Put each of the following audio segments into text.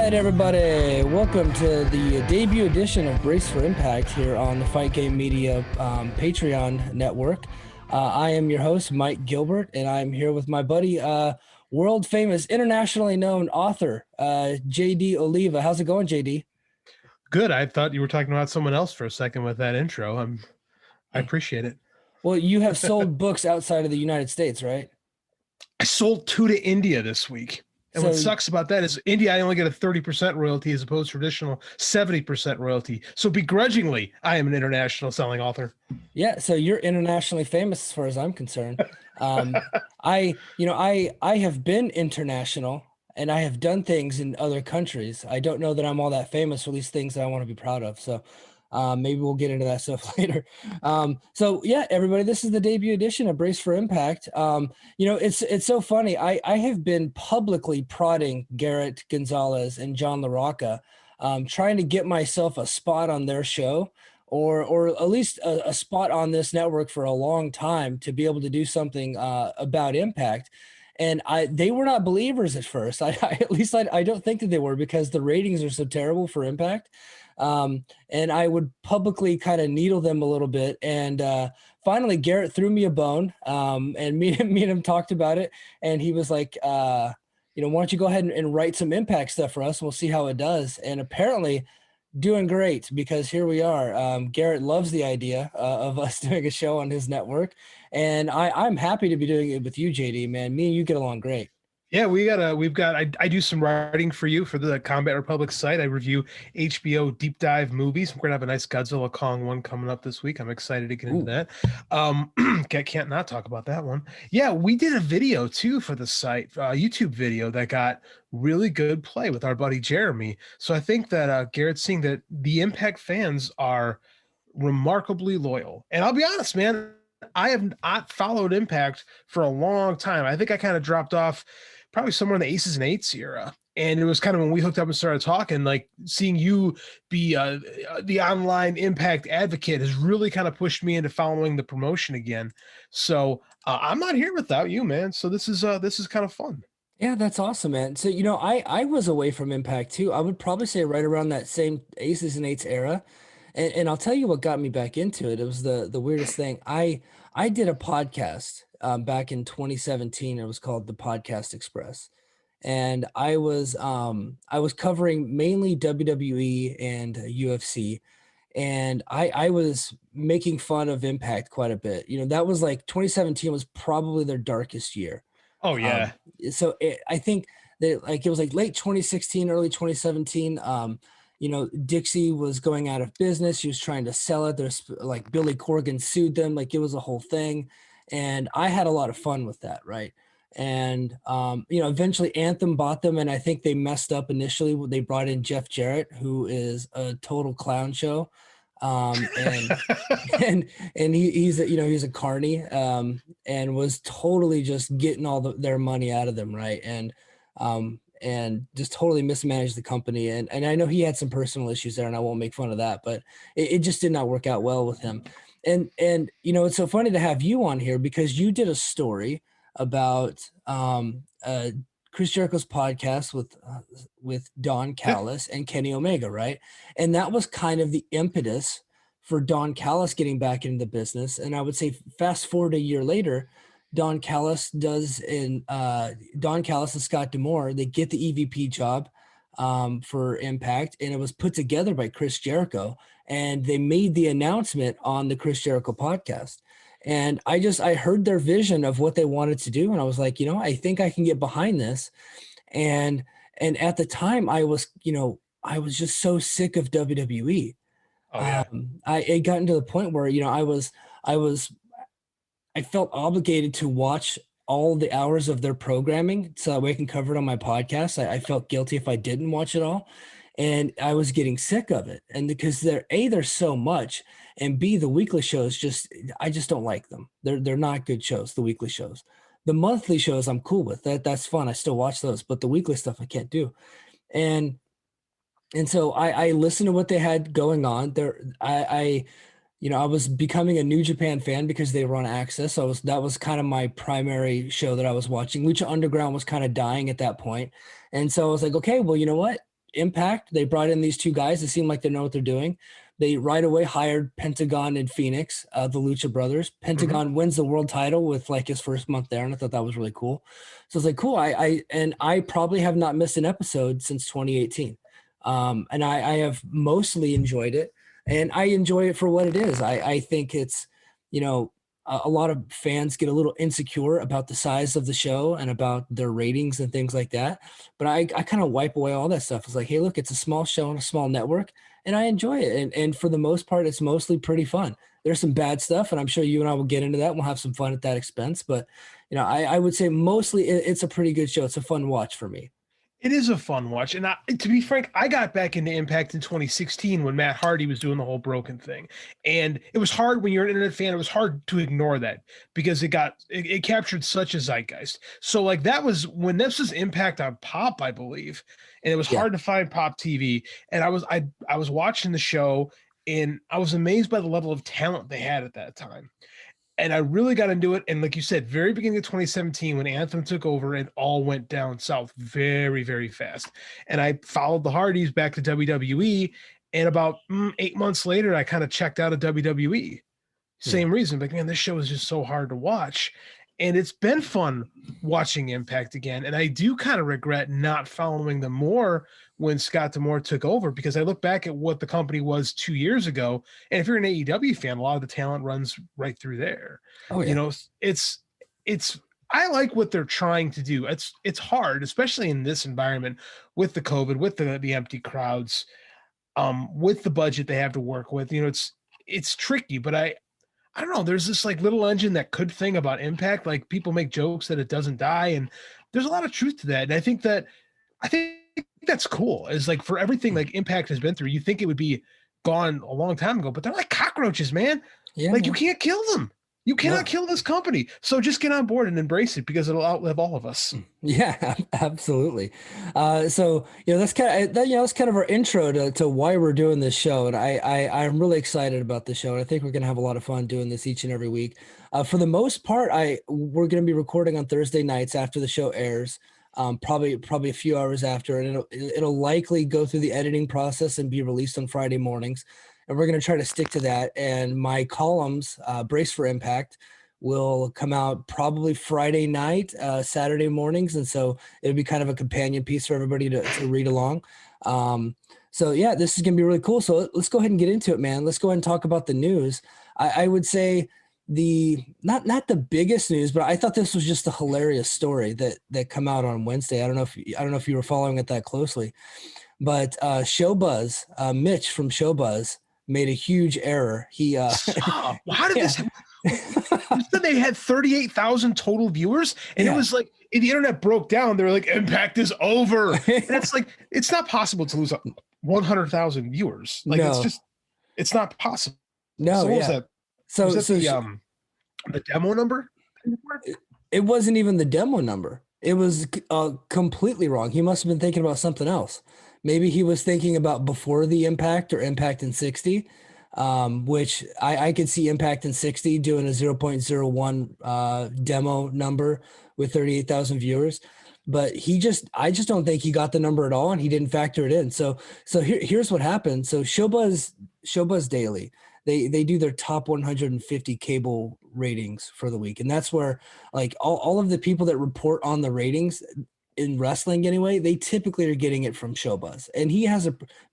right, everybody. Welcome to the debut edition of Brace for Impact here on the Fight Game Media Patreon network. I am your host, Mike Gilbert, and I'm here with my buddy, world famous, internationally known author, JD Oliva. How's it going, JD? Good. I thought you were talking about someone else for a second with that intro. I appreciate it. Well, you have sold books outside of the United States, right? I sold 2 to India this week. And what sucks about that is India, I only get a 30% royalty as opposed to traditional 70% royalty. So begrudgingly, I am an international selling author. Yeah, so you're internationally famous as far as I'm concerned. I have been international and I have done things in other countries. I don't know that I'm all that famous for these things that I want to be proud of. So maybe we'll get into that stuff later. So yeah, everybody, this is the debut edition of Brace for Impact. It's so funny. I have been publicly prodding Garrett Gonzalez and John LaRocca, trying to get myself a spot on their show or at least a spot on this network for a long time to be able to do something about Impact. And they were not believers at first. I don't think that they were, because the ratings are so terrible for Impact. And I would publicly kind of needle them a little bit. And finally, Garrett threw me a bone, and me and him talked about it. And he was like, why don't you go ahead and write some Impact stuff for us? And we'll see how it does. And apparently doing great, because here we are. Garrett loves the idea of us doing a show on his network. And I'm happy to be doing it with you, JD, man. Me and you get along great. Yeah, I do some writing for you for the Combat Republic site. I review HBO deep dive movies. We're gonna have a nice Godzilla Kong one coming up this week. I'm excited to get into that. Can't not talk about that one. Yeah, we did a video too for the site, YouTube video that got really good play with our buddy Jeremy. So I think that Garrett's seeing that the Impact fans are remarkably loyal. And I'll be honest, man, I have not followed Impact for a long time. I think I kind of dropped off probably somewhere in the Aces and Eights era. And it was kind of when we hooked up and started talking, like seeing you be the online Impact advocate has really kind of pushed me into following the promotion again. So I'm not here without you, man. So this is kind of fun. Yeah, that's awesome, man. So, I was away from Impact too. I would probably say right around that same Aces and Eights era. And I'll tell you what got me back into it. It was the weirdest thing. I did a podcast back in 2017. It was called The Podcast Express. And I was covering mainly WWE and UFC. And I was making fun of Impact quite a bit. That was like 2017 was probably their darkest year. Oh, yeah. I think that it was like late 2016, early 2017. Dixie was going out of business. She was trying to sell it. There's like Billy Corgan sued them. Like it was a whole thing. And I had a lot of fun with that. Right. And, eventually Anthem bought them. And I think they messed up initially when they brought in Jeff Jarrett, who is a total clown show. And he's a carny, and was totally just getting all their money out of them. Right. And just totally mismanaged the company. And I know he had some personal issues there, and I won't make fun of that, but it just did not work out well with him. And it's so funny to have you on here, because you did a story about Chris Jericho's podcast with Don Callis and Kenny Omega, right? And that was kind of the impetus for Don Callis getting back into the business. And I would say fast forward a year later, Don Callis and Scott D'Amore, they get the EVP job for Impact, and it was put together by Chris Jericho, and they made the announcement on the Chris Jericho podcast. And I heard their vision of what they wanted to do, and I was like, I think I can get behind this. And at the time, I was just so sick of WWE. Oh, yeah. It gotten to the point where I felt obligated to watch all the hours of their programming so that way I can cover it on my podcast. I felt guilty if I didn't watch it all, and I was getting sick of it. And because there's so much, and B, the weekly shows I just don't like them. They're not good shows, the weekly shows. The monthly shows I'm cool with. That's fun. I still watch those, but the weekly stuff I can't do. And so I listened to what they had going on there. I was becoming a New Japan fan because they were on Access. So that was kind of my primary show that I was watching. Lucha Underground was kind of dying at that point. And so I was like, okay, well, you know what? Impact, they brought in these two guys. They seem like they know what they're doing. They right away hired Pentagon and Phoenix, the Lucha Brothers. Pentagon wins the world title with like his first month there, and I thought that was really cool. So it's like cool. I probably have not missed an episode since 2018, and I have mostly enjoyed it, and I enjoy it for what it is. I think it's, you know, a lot of fans get a little insecure about the size of the show and about their ratings and things like that. But I kind of wipe away all that stuff. It's like, hey, look, it's a small show on a small network, and I enjoy it. And for the most part, it's mostly pretty fun. There's some bad stuff, and I'm sure you and I will get into that. We'll have some fun at that expense. But, you know, I would say mostly it's a pretty good show. It's a fun watch for me. It is a fun watch. And to be frank, I got back into Impact in 2016 when Matt Hardy was doing the whole broken thing. And it was hard when you're an internet fan. It was hard to ignore that because it captured such a zeitgeist. So like that was when this was Impact on Pop, I believe. And it was hard to find Pop TV. And I was watching the show and I was amazed by the level of talent they had at that time. And I really got into it. And like you said, very beginning of 2017, when Anthem took over, it all went down south very, very fast. And I followed the Hardys back to WWE. And about 8 months later, I kind of checked out of WWE. Same reason. Like, man, this show is just so hard to watch. And it's been fun watching Impact again. And I do kind of regret not following them more when Scott D'Amore took over, because I look back at what the company was 2 years ago. And if you're an AEW fan, a lot of the talent runs right through there. Oh, yeah. You know, I like what they're trying to do. It's hard, especially in this environment with the COVID, with the empty crowds, with the budget they have to work with. You know, it's tricky, but I don't know. There's this like little engine that could thing about Impact. Like people make jokes that it doesn't die, and there's a lot of truth to that. And I think that's cool. Is like for everything like Impact has been through, you think it would be gone a long time ago, but they're like cockroaches, man. Yeah, like you can't kill them. You cannot kill this company. So just get on board and embrace it because it'll outlive all of us. Yeah, absolutely. So, you know, that's kind of our intro to why we're doing this show. And I'm really excited about this show. And I think we're going to have a lot of fun doing this each and every week. For the most part, we're going to be recording on Thursday nights after the show airs, probably a few hours after, and it'll likely go through the editing process and be released on Friday mornings. And we're going to try to stick to that. And my columns, Brace for Impact, will come out probably Friday night, Saturday mornings. And so it'll be kind of a companion piece for everybody to read along. So yeah, this is going to be really cool. So let's go ahead and get into it, man. Let's go ahead and talk about the news. I would say not the biggest news, but I thought this was just a hilarious story that come out on Wednesday. I don't know if you were following it that closely, but Showbuzz, Mitch from Showbuzz, made a huge error. How did this? You said they had 38,000 total viewers, and it was like the internet broke down. They were like, "Impact is over." And it's like it's not possible to lose 100,000 viewers. Like it's not possible. No, so what was that? So was that the demo number? It wasn't even the demo number. It was completely wrong. He must have been thinking about something else. Maybe he was thinking about before the Impact or Impact in 60, which I could see Impact in 60 doing a 0.01 demo number with 38,000 viewers. But I just don't think he got the number at all, and he didn't factor it in. So here's what happened. So Showbuzz Daily, they do their top 150 cable ratings for the week. And that's where like all of the people that report on the ratings in wrestling anyway, they typically are getting it from Showbuzz. And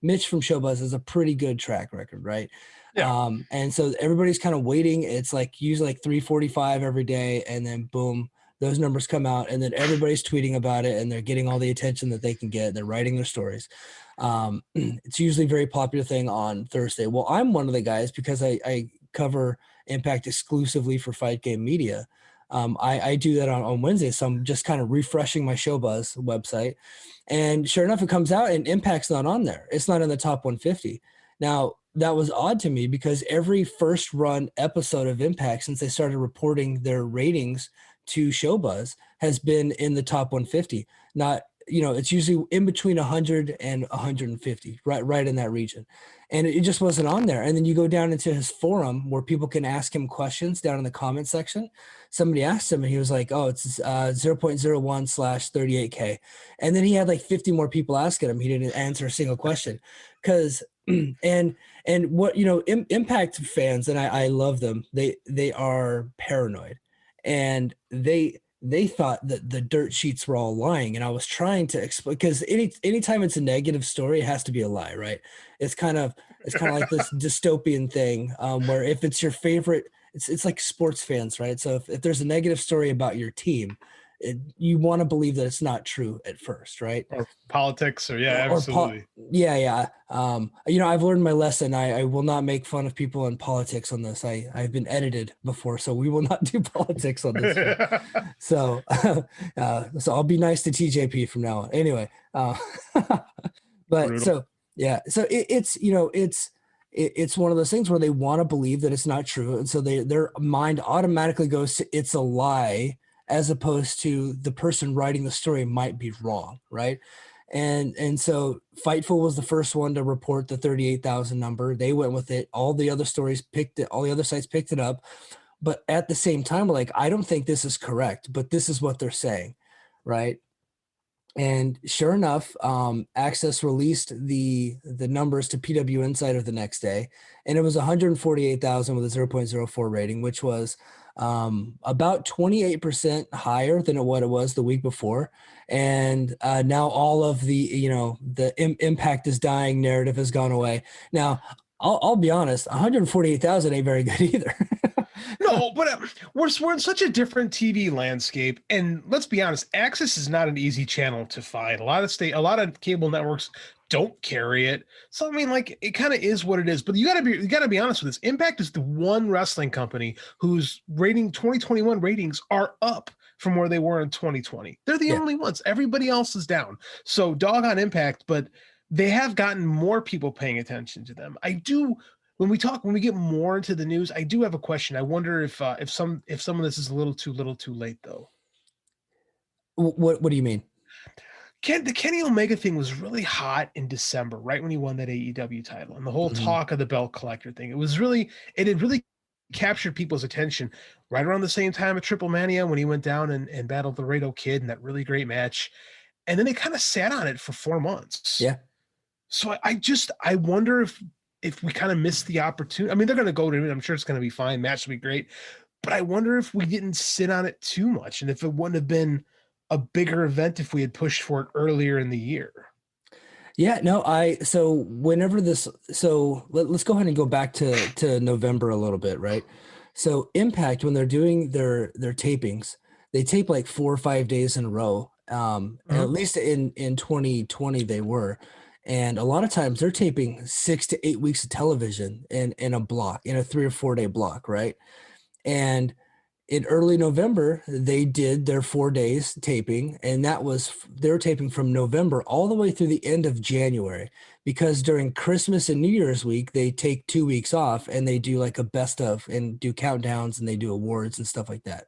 Mitch from Showbuzz has a pretty good track record, right? Yeah. And so everybody's kind of waiting. It's like usually like 3:45 every day, and then boom, those numbers come out, and then everybody's tweeting about it, and they're getting all the attention that they can get. They're writing their stories. It's usually a very popular thing on Thursday. Well, I'm one of the guys because I cover Impact exclusively for Fight Game Media. I do that on Wednesday, so I'm just kind of refreshing my Showbuzz website, and sure enough, it comes out and Impact's not on there. It's not in the top 150. Now, that was odd to me because every first run episode of Impact since they started reporting their ratings to Showbuzz has been in the top 150. Not it's usually in between 100 and 150, right in that region. And it just wasn't on there. And then you go down into his forum where people can ask him questions down in the comment section. Somebody asked him and he was like, oh, it's 0.01/38K. And then he had like 50 more people asking him. He didn't answer a single question because and what Impact fans, and I love them, they are paranoid, and they thought that the dirt sheets were all lying. And I was trying to explain, because anytime it's a negative story, it has to be a lie, right? It's kind of like this dystopian thing, where if it's your favorite, it's like sports fans, right? So if there's a negative story about your team, you want to believe that it's not true at first, right? Or politics, or absolutely. Yeah. I've learned my lesson. I will not make fun of people in politics on this. I've been edited before, so we will not do politics on this show. So I'll be nice to TJP from now on. Anyway, but brutal. So it's one of those things where they want to believe that it's not true, and so their mind automatically goes to it's a lie, as opposed to the person writing the story might be wrong, right? And so Fightful was the first one to report the 38,000 number. They went with it. All the other stories picked it. All the other sites picked it up. But at the same time, we're like, I don't think this is correct, but this is what they're saying, right? And sure enough, Access released the numbers to PW Insider the next day, and it was 148,000 with a 0.04 rating, which was about 28% higher than what it was the week before. And now all of the Impact is dying narrative has gone away. Now, I'll be honest, 148,000 ain't very good either. No, but we're in such a different TV landscape, and let's be honest, Access is not an easy channel to find. A lot of cable networks don't carry it, so I mean, like, it kind of is what it is. But you gotta be honest with this. Impact is the one wrestling company whose 2021 ratings are up from where they were in 2020. They're the only ones. Everybody else is down. So dog on Impact, but they have gotten more people paying attention to them. When we get more into the news, I do have a question. I wonder if some of this is a little too late, though. What do you mean? The Kenny Omega thing was really hot in December, right when he won that AEW title, and the whole talk of the belt collector thing. It had really captured people's attention right around the same time of Triple Mania, when he went down and battled Laredo Kid in that really great match. And then they kind of sat on it for 4 months. Yeah. So I wonder if we kind of missed the opportunity. I mean, they're going to go to it. I'm sure it's going to be fine. Match will be great. But I wonder if we didn't sit on it too much, and if it wouldn't have been a bigger event if we had pushed for it earlier in the year. Yeah, no, so let's go ahead and go back to November a little bit, right? So Impact, when they're doing their tapings, they tape like 4 or 5 days in a row. And at least in 2020 they were. And a lot of times they're taping 6 to 8 weeks of television in a block, in a 3 or 4 day block, right? And in early November, they did their 4 days taping, and they were taping from November all the way through the end of January, because during Christmas and New Year's week, they take 2 weeks off and they do like a best of and do countdowns and they do awards and stuff like that.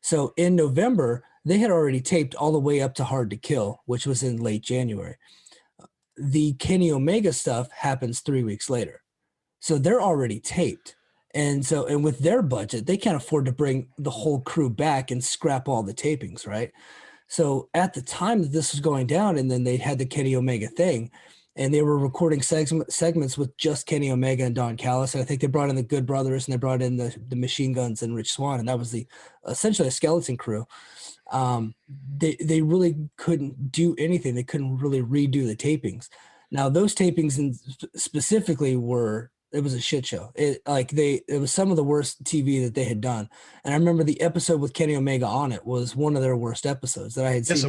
So in November, they had already taped all the way up to Hard to Kill, which was in late January. The Kenny Omega stuff happens 3 weeks later. So they're already taped. And with their budget, they can't afford to bring the whole crew back and scrap all the tapings, right? So at the time that this was going down, and then they had the Kenny Omega thing, and they were recording segments with just Kenny Omega and Don Callis. And I think they brought in the Good Brothers, and they brought in the Machine Guns and Rich Swann, and that was essentially a skeleton crew. They really couldn't do anything. They couldn't really redo the tapings. Now those tapings specifically it was a shit show. It was some of the worst TV that they had done. And I remember the episode with Kenny Omega on it was one of their worst episodes that I had seen. Yes,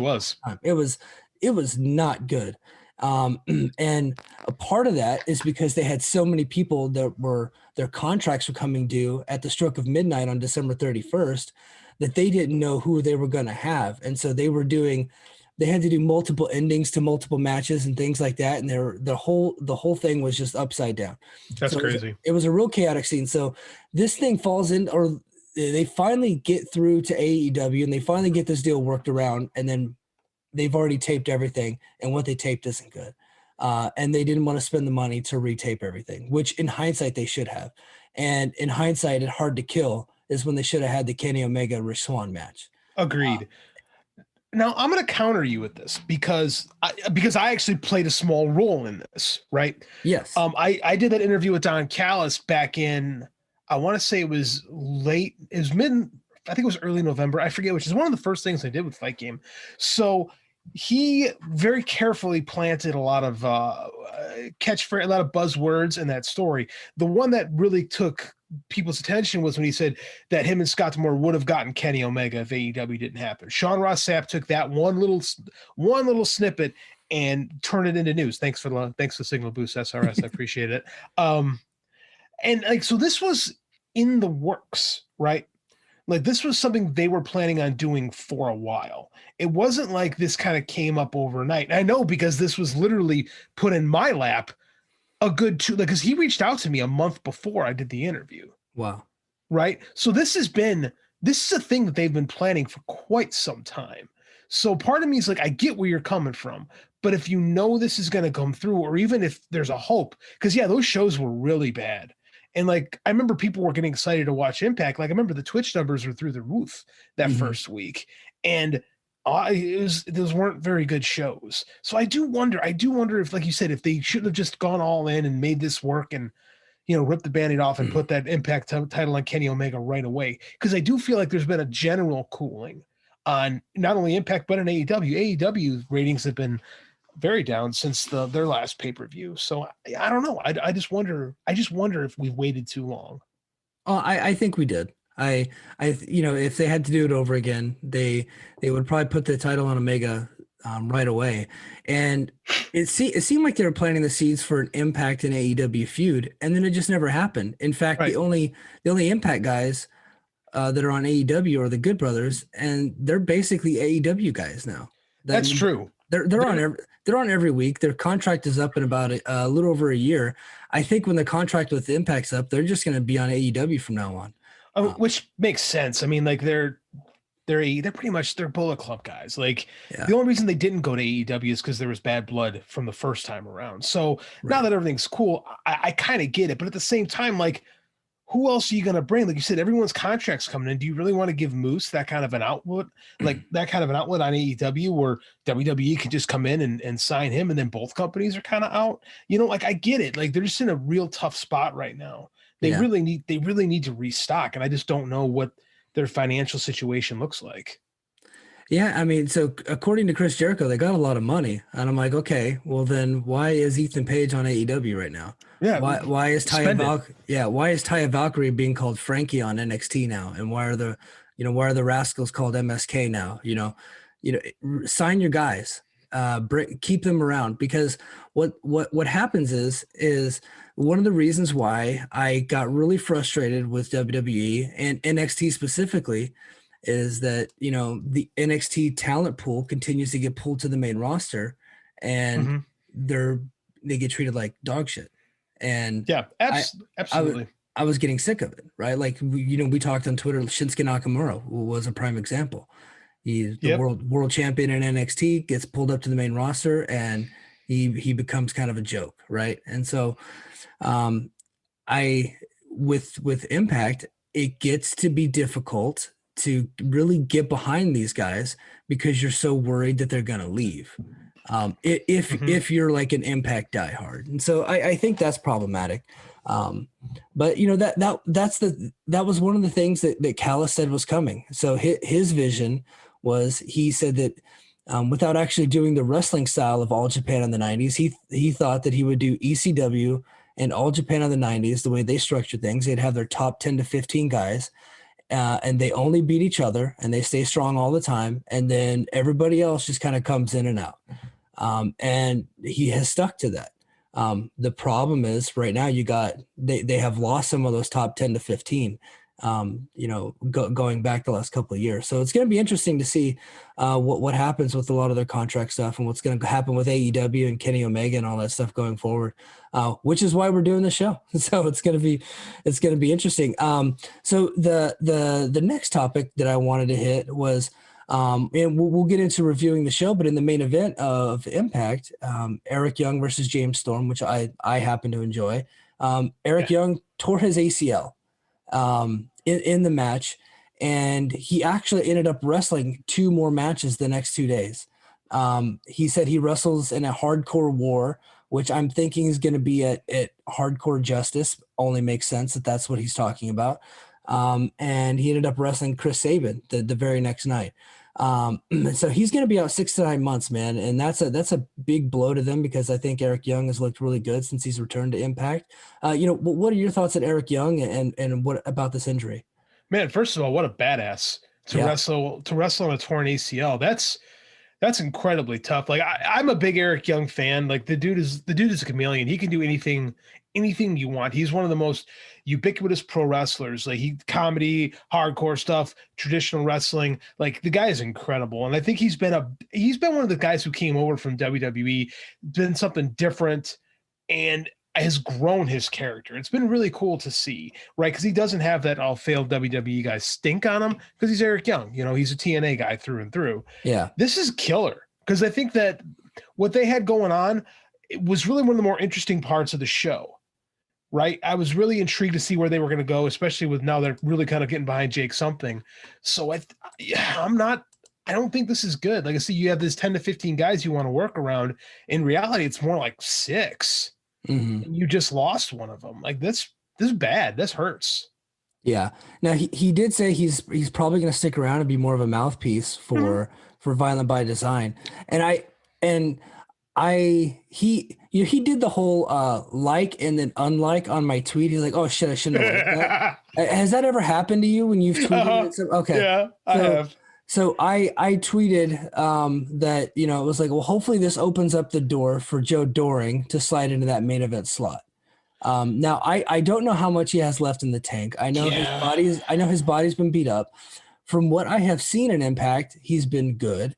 it was. It was not good. And a part of that is because they had so many people their contracts were coming due at the stroke of midnight on December 31st, that they didn't know who they were going to have. And so they had to do multiple endings to multiple matches and things like that. And the whole thing was just upside down. That's crazy. It was a real chaotic scene. So this thing falls in, or they finally get through to AEW and they finally get this deal worked around. And then they've already taped everything, and what they taped isn't good. And they didn't want to spend the money to retape everything, which in hindsight they should have. And in hindsight, it's hard to kill is when they should have had the Kenny Omega Rich Swann match. Agreed. Now I'm going to counter you with this because I actually played a small role in this, right? Yes. I did that interview with Don Callis back in, I want to say it was late, it was I think it was early November. I forget, which is one of the first things I did with Fight Game. So he very carefully planted a lot of catchphrase, a lot of buzzwords in that story. The one that really took people's attention was when he said that him and Scott D'Amore would have gotten Kenny Omega if AEW didn't happen. Sean Ross Sapp took that one little snippet and turned it into news. Thanks for the signal boost, SRS. I appreciate it. And like, so this was in the works, right? Like this was something they were planning on doing for a while. It wasn't like this kind of came up overnight. I know because this was literally put in my lap a good two, because he reached out to me a month before I did the interview. Wow. Right. So this is a thing that they've been planning for quite some time. So part of me is like, I get where you're coming from, but if you know this is going to come through, or even if there's a hope, because yeah, those shows were really bad. And like, I remember people were getting excited to watch Impact. Like I remember the Twitch numbers were through the roof that first week. And those weren't very good shows. So I do wonder if, like you said, if they shouldn't have just gone all in and made this work and, ripped the Band-Aid off and put that Impact title on Kenny Omega right away. Because I do feel like there's been a general cooling on not only Impact, but in AEW. AEW ratings have been very down since their last pay-per-view. So I don't know. I just wonder if we've waited too long. Oh, I think we did. If they had to do it over again, they would probably put the title on Omega right away. And it seemed like they were planting the seeds for an Impact and AEW feud, and then it just never happened. In fact, the only Impact guys that are on AEW are the Good Brothers, and they're basically AEW guys now. That's true. They're on every week. Their contract is up in about a little over a year. I think when the contract with Impact's up, they're just going to be on AEW from now on. Which makes sense. I mean, like they're pretty much they're Bullet Club guys. Like the only reason they didn't go to AEW is because there was bad blood from the first time around. So now that everything's cool, I kind of get it. But at the same time, like who else are you going to bring? Like you said, everyone's contract's coming in. Do you really want to give Moose that kind of an outlet, like that kind of an outlet on AEW where WWE could just come in and sign him and then both companies are kind of out? Like I get it. Like they're just in a real tough spot right now. They really need to restock. And I just don't know what their financial situation looks like. Yeah. I mean, so according to Chris Jericho, they got a lot of money, and I'm like, okay, well then why is Ethan Page on AEW right now? Yeah. Why is Taya Valkyrie being called Frankie on NXT now? And why are the Rascals called MSK now? Sign your guys, keep them around, because what happens is one of the reasons why I got really frustrated with WWE and NXT specifically is that, the NXT talent pool continues to get pulled to the main roster, and they get treated like dog shit. And yeah, absolutely. I was getting sick of it, right? Like, we talked on Twitter, Shinsuke Nakamura was a prime example. He's the world champion in NXT, gets pulled up to the main roster, and he becomes kind of a joke, right? And so with Impact, it gets to be difficult to really get behind these guys because you're so worried that they're going to leave. If you're like an Impact diehard. And so I think that's problematic. But that was one of the things that Callis said was coming. So his vision was, he said that without actually doing the wrestling style of All Japan in the 90s, he thought that he would do ECW and All Japan in the 90s, the way they structured things. They'd have their top 10 to 15 guys, and they only beat each other, and they stay strong all the time. And then everybody else just kind of comes in and out. And he has stuck to that. The problem is right now they have lost some of those top 10 to 15, going back the last couple of years. So it's going to be interesting to see what happens with a lot of their contract stuff and what's going to happen with AEW and Kenny Omega and all that stuff going forward, which is why we're doing the show. So it's going to be interesting. So the next topic that I wanted to hit was, And we'll get into reviewing the show, but in the main event of Impact, Eric Young versus James Storm, which I happen to enjoy. Eric Young tore his ACL in the match, and he actually ended up wrestling 2 more matches the next 2 days. He said he wrestles in a hardcore war, which I'm thinking is going to be at Hardcore Justice. Only makes sense that that's what he's talking about. And he ended up wrestling Chris Sabin the very next night. So he's going to be out 6 to 9 months, man. And that's a big blow to them, because I think Eric Young has looked really good since he's returned to Impact. What are your thoughts on Eric Young, and what about this injury? Man, first of all, what a badass to wrestle on a torn ACL. That's incredibly tough. Like I'm a big Eric Young fan. Like the dude is a chameleon. He can do anything you want. He's one of the most ubiquitous pro wrestlers. Like comedy, hardcore stuff, traditional wrestling. Like the guy is incredible. And I think he's been one of the guys who came over from WWE, been something different, and has grown his character. It's been really cool to see, right? Because he doesn't have that all failed WWE guy stink on him, because he's Eric Young. He's a TNA guy through and through. Yeah. This is killer, because I think that what they had going on, it was really one of the more interesting parts of the show, right? I was really intrigued to see where they were going to go, especially with now they're really kind of getting behind Jake something. So I don't think this is good. Like I see, you have this 10 to 15 guys you want to work around. In reality, it's more like 6. Mm-hmm. And you just lost one of them. Like this is bad. This hurts. Yeah. Now he did say he's probably going to stick around and be more of a mouthpiece for Violent by Design. And he did the whole like and then unlike on my tweet. He's like, oh shit, I shouldn't have liked that. Has that ever happened to you when you've tweeted? Okay. Yeah, I have. So I tweeted that, it was like, well, hopefully this opens up the door for Joe Doring to slide into that main event slot. Now I don't know how much he has left in the tank. I know his body's been beat up. From what I have seen in Impact, he's been good,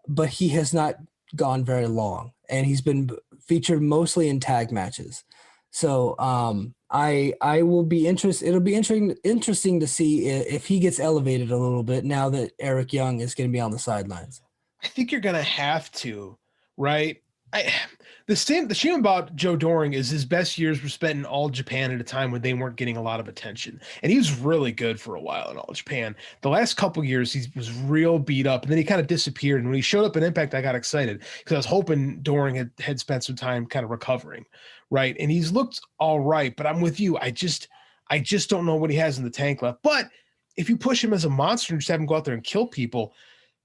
but he has not gone very long, and he's been featured mostly in tag matches. So I will be interested. It'll be interesting to see if he gets elevated a little bit now that Eric Young is going to be on the sidelines. I think you're going to have to, right? The shame about Joe Doring is his best years were spent in All Japan at a time when they weren't getting a lot of attention. And he was really good for a while in All Japan. The last couple years, he was real beat up, and then he kind of disappeared. And when he showed up in Impact, I got excited because I was hoping Doring had spent some time kind of recovering, right? And he's looked all right, but I'm with you. I just don't know what he has in the tank left. But if you push him as a monster and just have him go out there and kill people,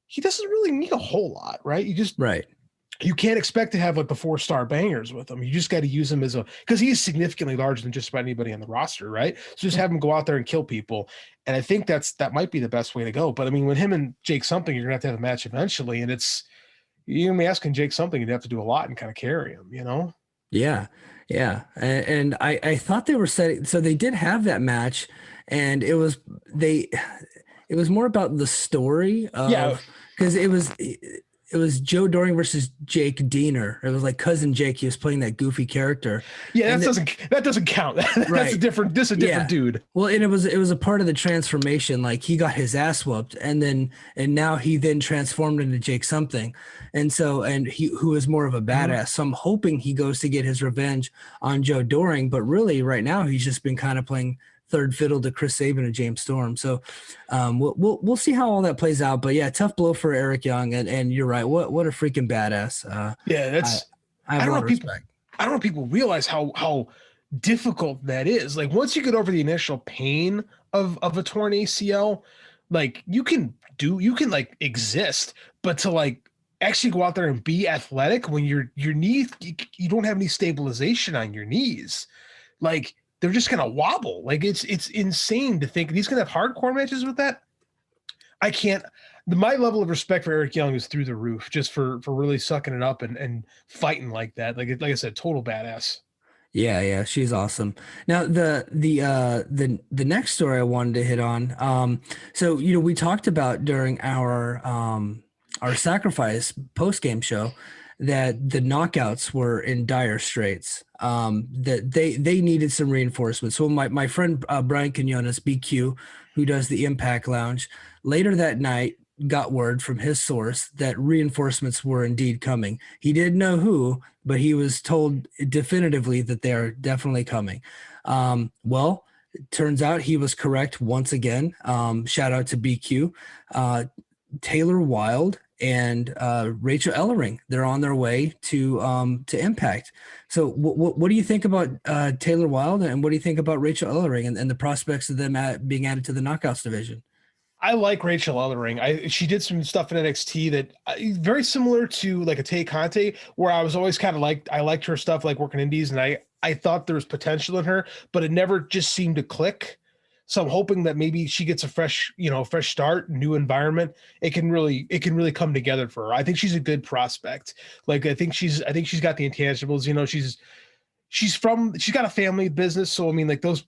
he doesn't really need a whole lot, right? You can't expect to have like the 4-star bangers with him. You just got to use him because he's significantly larger than just about anybody on the roster, right? So just have him go out there and kill people. And I think that might be the best way to go. But I mean, when him and Jake something, you're going to have a match eventually. And you're going to be asking Jake something, you'd have to do a lot and kind of carry him, Yeah. Yeah. And I thought they were setting, so they did have that match, and it was more about the story of, because it was Joe Doring versus Jake Diener. It was like Cousin Jake. He was playing that goofy character. Yeah, that doesn't count. That's right. a different dude. Well, and it was a part of the transformation. Like he got his ass whooped, and now he then transformed into Jake something, and who is more of a badass. So I'm hoping he goes to get his revenge on Joe Doring, but really right now he's just been kind of playing third fiddle to Chris Sabin and James Storm. So we'll see how all that plays out. But yeah, tough blow for Eric Young, and you're right. What a freaking badass. I have a lot of respect. I don't know if people realize how difficult that is. Like once you get over the initial pain of a torn ACL, like you can like exist, but to like actually go out there and be athletic when your knees, you don't have any stabilization on your knees. Like they're just going to wobble. Like it's insane to think he's going to have hardcore matches with that. I can't. My level of respect for Eric Young is through the roof, just for really sucking it up and fighting like that. Like I said, total badass. Yeah, she's awesome. Now the next story I wanted to hit on. So we talked about during our Sacrifice post game show that the Knockouts were in dire straits. That they needed some reinforcement. So my friend Brian Quinones, BQ, who does the Impact Lounge, later that night got word from his source that reinforcements were indeed coming. He didn't know who, but he was told definitively that they are definitely coming. Well, it turns out he was correct once again. Shout out to BQ. Taylor Wilde and Rachel Ellering. They're on their way to Impact. So what do you think about Taylor Wilde, and what do you think about Rachel Ellering and the prospects of them being added to the Knockouts division? I like Rachel Ellering. She did some stuff in NXT that very similar to like a Tay Conte, where I was always kind of I liked her stuff, like working indies, and I thought there was potential in her, but it never just seemed to click. So I'm hoping that maybe she gets a fresh start, new environment. It can really come together for her. I think she's a good prospect. Like I think she's got the intangibles. She's got a family business, so I mean, like those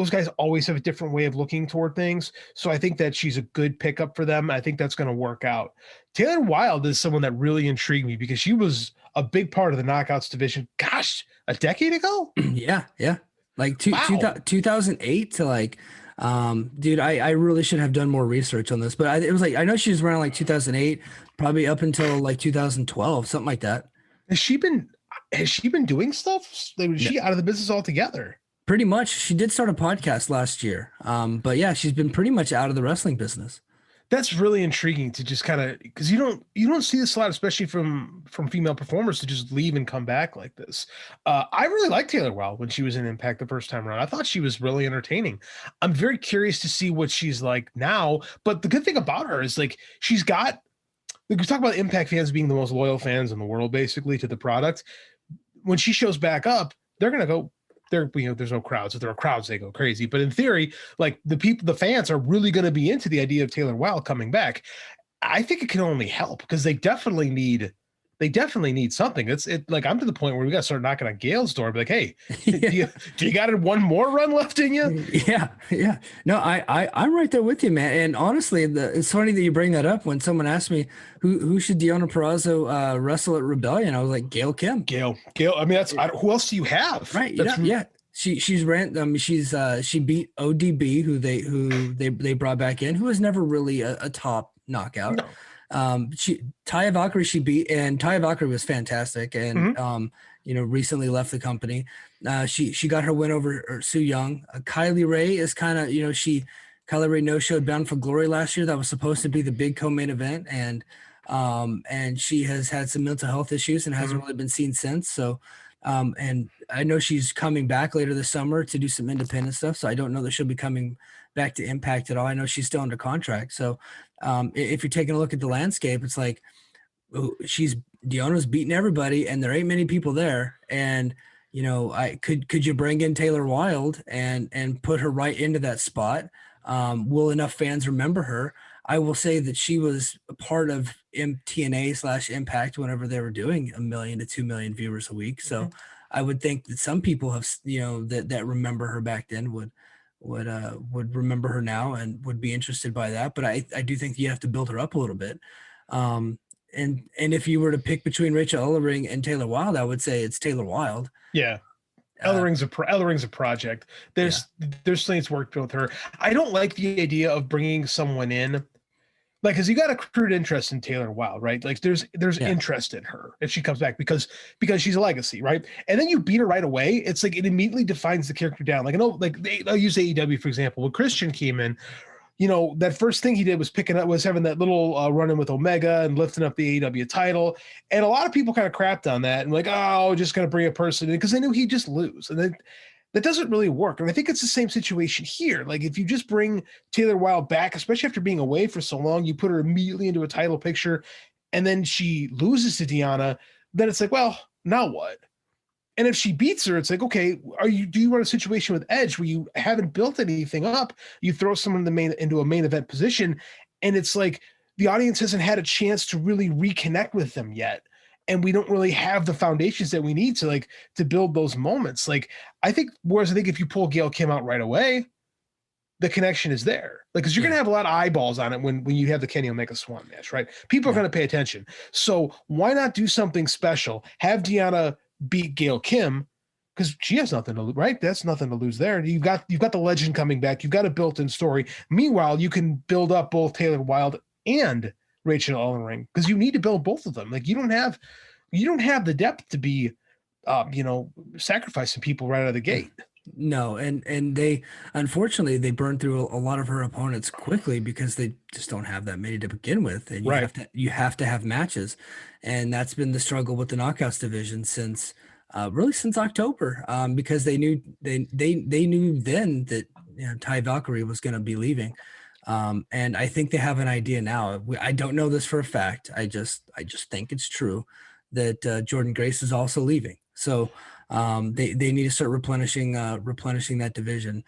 guys always have a different way of looking toward things. So I think that she's a good pickup for them. I think that's going to work out. Taylor Wilde is someone that really intrigued me because she was a big part of the Knockouts division. Gosh, a decade ago? Yeah. Like 2008 to like, dude, I really should have done more research on this, but it was like, I know she was around like 2008, probably up until like 2012, something like that. Has she been doing stuff? Like, was she out of the business altogether? Pretty much. She did start a podcast last year. But yeah, she's been pretty much out of the wrestling business. That's really intriguing to just kind of, because you don't see this a lot, especially from female performers, to just leave and come back like this. I really liked Taylor Wilde when she was in Impact the first time around. I thought she was really entertaining. I'm very curious to see what she's like now. But the good thing about her is like we talk about Impact fans being the most loyal fans in the world, basically, to the product. When she shows back up, they're gonna go. There's no crowds. If there are crowds, they go crazy. But in theory, like the fans are really going to be into the idea of Taylor Wilde coming back. I think it can only help because they definitely need something. Like I'm to the point where we got to start knocking on Gail's door. Be like, hey, Yeah. do you got one more run left in you? Yeah. No, I'm right there with you, man. And honestly, it's funny that you bring that up. When someone asked me who should Deonna Purrazzo wrestle at Rebellion, I was like, Gail Kim. Gail. I mean, who else do you have? Right. Yeah. She beat ODB, who they brought back in, who was never really a top knockout. No. Taya Valkyrie she beat, and Taya Valkyrie was fantastic, and recently left the company. She got her win over Su Yung. Kylie Ray is kind of Kylie Ray no-showed Bound for Glory last year. That was supposed to be the big co-main event, and she has had some mental health issues and hasn't really been seen since. So and I know she's coming back later this summer to do some independent stuff. So I don't know that she'll be coming back to Impact at all. I know she's still under contract. So if you're taking a look at the landscape, it's like Deonna's beating everybody and there ain't many people there. And, could you bring in Taylor Wilde and put her right into that spot? Will enough fans remember her? I will say that she was a part of TNA/Impact whenever they were doing 1 million to 2 million viewers a week. So I would think that some people have, that remember her back then would remember her now and would be interested by that. But I do think you have to build her up a little bit. And if you were to pick between Rachel Ellering and Taylor Wilde, I would say it's Taylor Wilde. Yeah. Ellering's a project. There's things worked with her. I don't like the idea of bringing someone in, like, because you got accrued interest in Taylor Wilde, right? Like, there's interest in her if she comes back because she's a legacy, right? And then you beat her right away. It's like it immediately defines the character down. Like, I know, like I'll use AEW for example. When Christian came in, that first thing he did was having that little run-in with Omega and lifting up the AEW title. And a lot of people kind of crapped on that and like, oh, just going to bring a person in because they knew he'd just lose. And then that doesn't really work. And I think it's the same situation here. Like if you just bring Taylor Wilde back, especially after being away for so long, you put her immediately into a title picture and then she loses to Deonna, then it's like, well, now what? And if she beats her, it's like, okay, do you run a situation with Edge where you haven't built anything up? You throw someone into a main event position, and it's like the audience hasn't had a chance to really reconnect with them yet. And we don't really have the foundations that we need to build those moments. Like I think if you pull Gail Kim out right away, the connection is there. Like, because you're going to have a lot of eyeballs on it when you have the Kenny Omega Swan match, right? People are going to pay attention. So why not do something special? Have Deonna beat Gail Kim because she has nothing to lose, right? That's nothing to lose there. You've got the legend coming back. You've got a built-in story. Meanwhile, you can build up both Taylor Wilde and Rachel Ellering, because you need to build both of them. Like you don't have the depth to be sacrificing people right out of the gate. No, and they unfortunately they burned through a lot of her opponents quickly because they just don't have that many to begin with, and Right. you have to have matches, and that's been the struggle with the knockouts division since really since October, because they knew then that Ty Valkyrie was going to be leaving, and I think they have an idea now. I don't know this for a fact. I just think it's true that Jordan Grace is also leaving. So they need to start replenishing that division,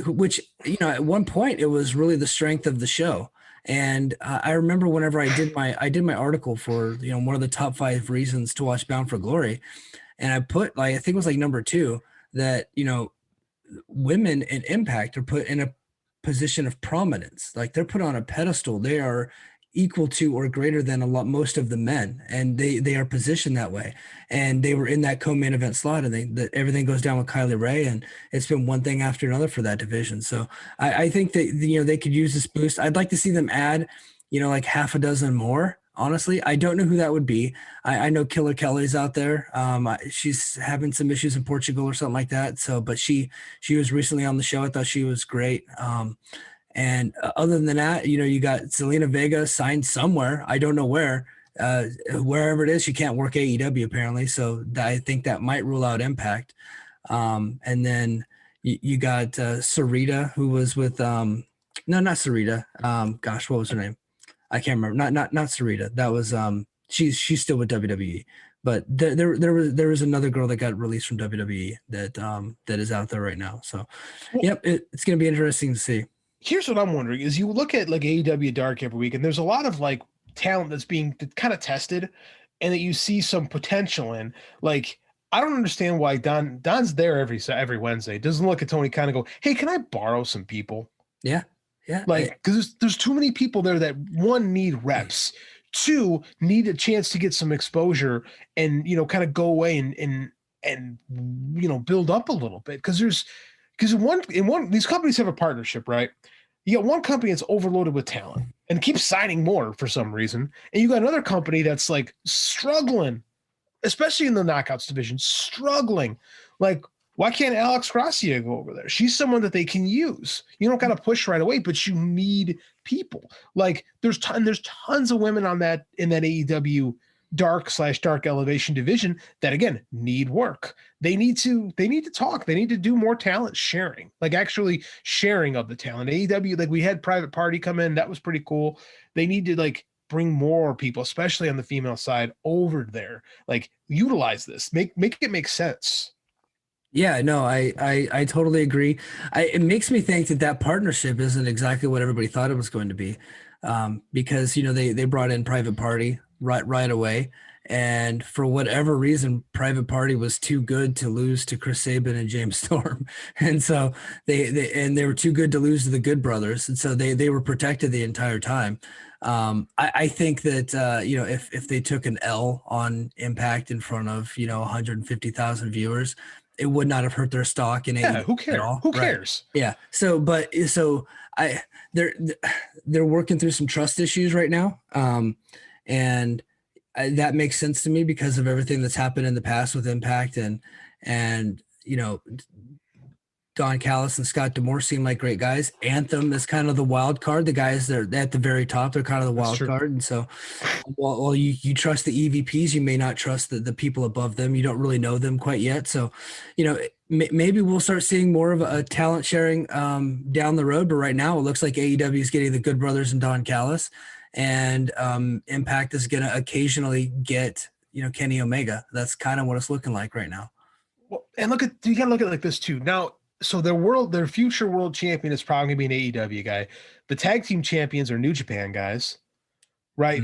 which at one point it was really the strength of the show. And I remember whenever I did my article for one of the top 5 reasons to watch Bound for Glory, and I put I think it was like number 2 that women in Impact are put in a position of prominence. Like they're put on a pedestal. They are equal to or greater than most of the men, and they are positioned that way. And they were in that co-main event slot, and everything goes down with Kylie Ray, and it's been one thing after another for that division. So I think that they could use this boost. I'd like to see them add like half a dozen more. Honestly, I don't know who that would be. I know Killer Kelly's out there. She's having some issues in Portugal or something like that. So, but she was recently on the show. I thought she was great. And other than that, you got Selena Vega signed somewhere. I don't know where. Wherever it is, she can't work AEW apparently. So I think that might rule out Impact. And then you got Sarita, who was with no, not Sarita. Gosh, what was her name? I can't remember. Not Sarita. That was she's still with WWE. But there was another girl that got released from WWE that is out there right now. So, yep, it's going to be interesting to see. Here's what I'm wondering: is you look at like AEW Dark every week, and there's a lot of like talent that's being kind of tested, and that you see some potential in. Like, I don't understand why Don's there every Wednesday. Doesn't look at Tony kind of go, "Hey, can I borrow some people?" Yeah. Yeah. Like, because there's too many people there that one need reps, two need a chance to get some exposure, and kind of go away and build up a little bit. Because in one these companies have a partnership, right? You got one company that's overloaded with talent and keeps signing more for some reason, and you got another company that's like struggling, especially in the knockouts division, struggling. Like, why can't Alex Gracia go over there? She's someone that they can use. You don't got to push right away, but you need people. Like there's tons of women in that AEW dark elevation division that again need work. They need to talk. They need to do more talent sharing, like actually sharing of the talent. AEW, like we had Private Party come in. That was pretty cool. They need to like bring more people, especially on the female side, over there. Like utilize this, make it make sense. Yeah, no, I totally agree. It makes me think that partnership isn't exactly what everybody thought it was going to be, because they brought in Private Party right away, and for whatever reason, Private Party was too good to lose to Chris Sabin and James Storm, and so they were too good to lose to the Good Brothers, and so they were protected the entire time. I think that if they took an L on Impact in front of 150,000 viewers, it would not have hurt their stock in Yeah, who AEW cares? at all. Who Right. cares? Yeah. They're working through some trust issues right now, and that makes sense to me because of everything that's happened in the past with Impact, and Don Callis and Scott D'Amore seem like great guys. Anthem is kind of the wild card. The guys that are at the very top, they're kind of the wild card. And so while you trust the EVPs, you may not trust the people above them. You don't really know them quite yet. So, maybe we'll start seeing more of a talent sharing down the road. But right now it looks like AEW is getting the Good Brothers and Don Callis, and Impact is going to occasionally get, Kenny Omega. That's kind of what it's looking like right now. Well, and you got to look at it like this too. Now, so their future world champion is probably going to be an AEW guy. The tag team champions are New Japan guys, right?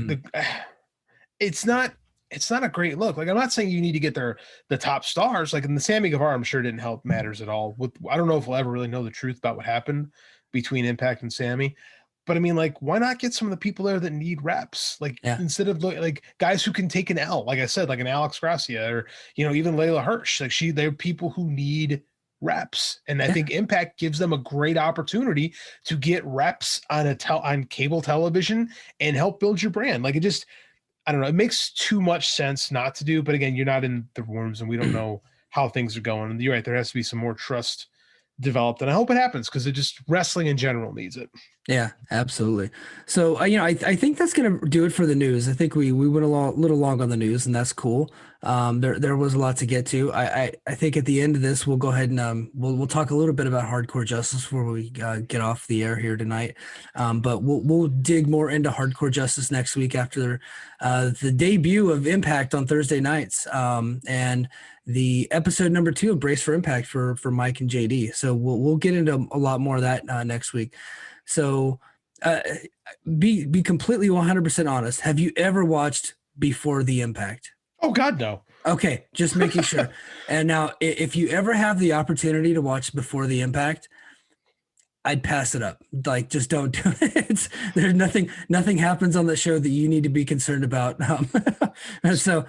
It's not a great look. Like, I'm not saying you need to get the top stars. Like in the Sammy Guevara, I'm sure didn't help matters at all. I don't know if we'll ever really know the truth about what happened between Impact and Sammy. But I mean, like, why not get some of the people there that need reps? Like, instead of like guys who can take an L, like I said, like an Alex Gracia or even Layla Hirsch. Like they're people who need reps. And I think Impact gives them a great opportunity to get reps on on cable television and help build your brand. Like, it just, I don't know, it makes too much sense not to do, but again, you're not in the rooms and we don't know how things are going. And you're right, there has to be some more trust developed, and I hope it happens, because it just, wrestling in general needs it. Yeah, absolutely. So, I think that's going to do it for the news. I think we went a little long on the news, and that's cool. There was a lot to get to. I think at the end of this, we'll go ahead and we'll talk a little bit about Hardcore Justice before we get off the air here tonight. But we'll dig more into Hardcore Justice next week after the debut of Impact on Thursday nights, and the episode number 2 of Brace for Impact for Mike and JD. So we'll get into a lot more of that next week. So be completely 100% honest. Have you ever watched Before the Impact? Oh God, no. Okay, just making sure. And now, if you ever have the opportunity to watch Before the Impact, I'd pass it up. Like, just don't do it. There's nothing happens on the show that you need to be concerned about. So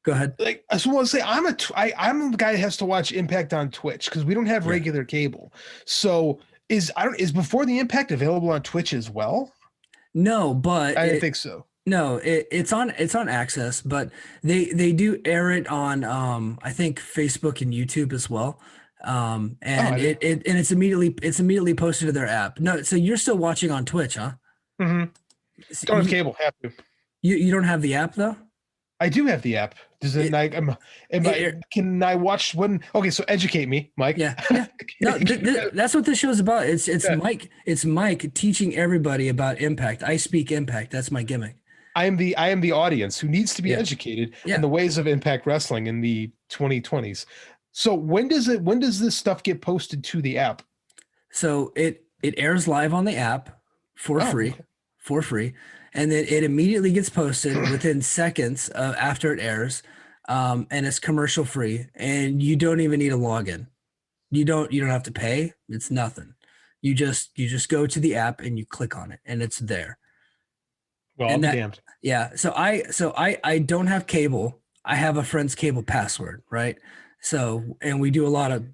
go ahead. Like, I just want to say, I'm the guy that has to watch Impact on Twitch, because we don't have regular cable. So is Before the Impact available on Twitch as well? No, but I didn't think so. No, it's on Access, but they do air it on I think Facebook and YouTube as well. And it's immediately posted to their app. No, so you're still watching on Twitch, huh? Mm-hmm. Don't have cable. Have to. You don't have the app though? I do have the app. Does it? Can I watch when? Okay, so educate me, Mike. Yeah. No, that's what this show is about. It's Mike. It's Mike teaching everybody about Impact. I speak Impact. That's my gimmick. I am the audience who needs to be educated in the ways of Impact Wrestling in the 2020s. So when does this stuff get posted to the app? So it airs live on the app for free. And then it immediately gets posted within seconds after it airs, and it's commercial free, and you don't even need a login. You don't have to pay. It's nothing. You just go to the app and you click on it, and it's there. Well, I'll be damned. Yeah. So I don't have cable. I have a friend's cable password, right? So, and we do a lot of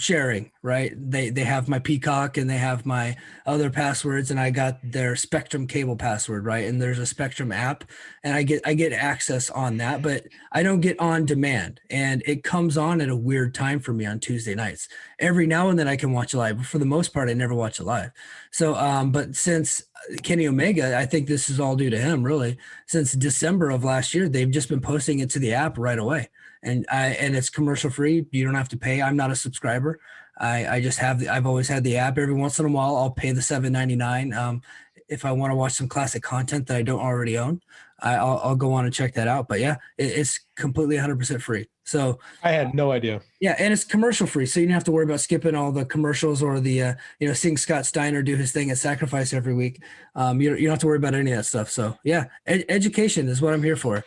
sharing, right? They have my Peacock and they have my other passwords, and I got their Spectrum cable password, right? And there's a Spectrum app, and I get access on that, but I don't get on demand, and it comes on at a weird time for me on Tuesday nights. Every now and then I can watch it live, but for the most part, I never watch it live. So, but since Kenny Omega, I think this is all due to him, really. Since December of last year, they've just been posting it to the app right away. And it's commercial free. You don't have to pay. I'm not a subscriber. I just I've always had the app. Every once in a while, I'll pay the $7.99 if I want to watch some classic content that I don't already own. I'll go on and check that out. But yeah, it's completely 100% free. So I had no idea. Yeah, and it's commercial free, so you don't have to worry about skipping all the commercials or the seeing Scott Steiner do his thing at Sacrifice every week. You don't have to worry about any of that stuff. So yeah, education is what I'm here for.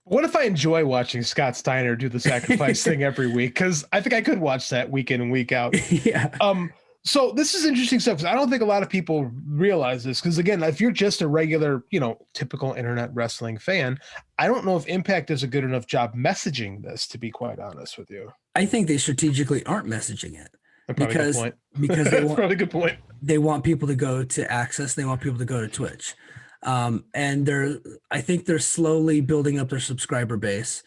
What if I enjoy watching Scott Steiner do the Sacrifice thing every week? Because I think I could watch that week in and week out. Yeah. So this is interesting stuff, because I don't think a lot of people realize this. Because again, if you're just a regular, typical internet wrestling fan, I don't know if Impact does a good enough job messaging this, to be quite honest with you. I think they strategically aren't messaging it. Because they want, probably a good point. They want people to go to Access. They want people to go to Twitch. And I think they're slowly building up their subscriber base.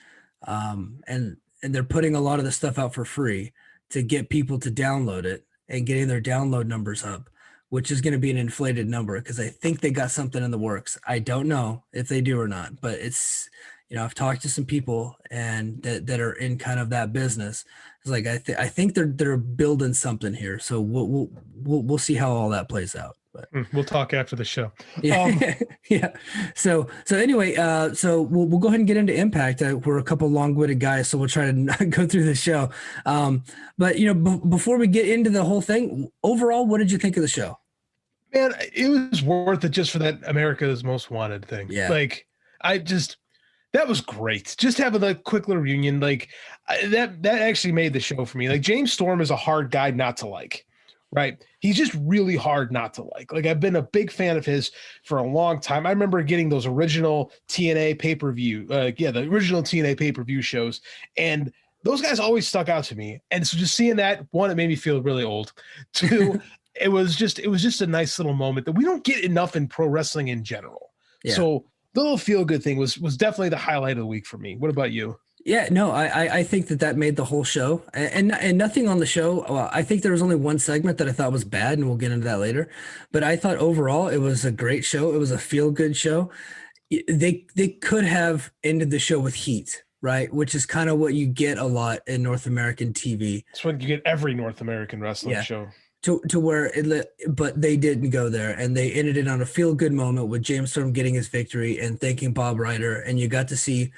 And they're putting a lot of the stuff out for free to get people to download it and getting their download numbers up, which is going to be an inflated number, because I think they got something in the works. I don't know if they do or not, but it's, I've talked to some people and that are in kind of that business. It's like, I think they're building something here. So we'll see how all that plays out. But we'll talk after the show. Yeah. Yeah. So anyway, so we'll go ahead and get into Impact. We're a couple long-winded guys, so we'll try to not go through the show. But before we get into the whole thing, overall, what did you think of the show? Man, it was worth it just for that America's Most Wanted thing. Yeah. Like, that was great. Just having a quick little reunion, like that actually made the show for me. Like, James Storm is a hard guy not to like. Right. He's just really hard not to like. Like, I've been a big fan of his for a long time. I remember getting those original TNA pay-per-view. The original TNA pay-per-view shows. And those guys always stuck out to me. And so just seeing that, one, it made me feel really old. Two, it was just a nice little moment that we don't get enough in pro wrestling in general. Yeah. So the little feel good thing was definitely the highlight of the week for me. What about you? Yeah, no, I think that made the whole show, and nothing on the show. Well, I think there was only one segment that I thought was bad, and we'll get into that later. But I thought overall it was a great show. It was a feel good show. They could have ended the show with heat, right? Which is kind of what you get a lot in North American TV. That's what you get every North American wrestling show. To where but they didn't go there, and they ended it on a feel good moment with James Storm getting his victory and thanking Bob Ryder, and you got to see,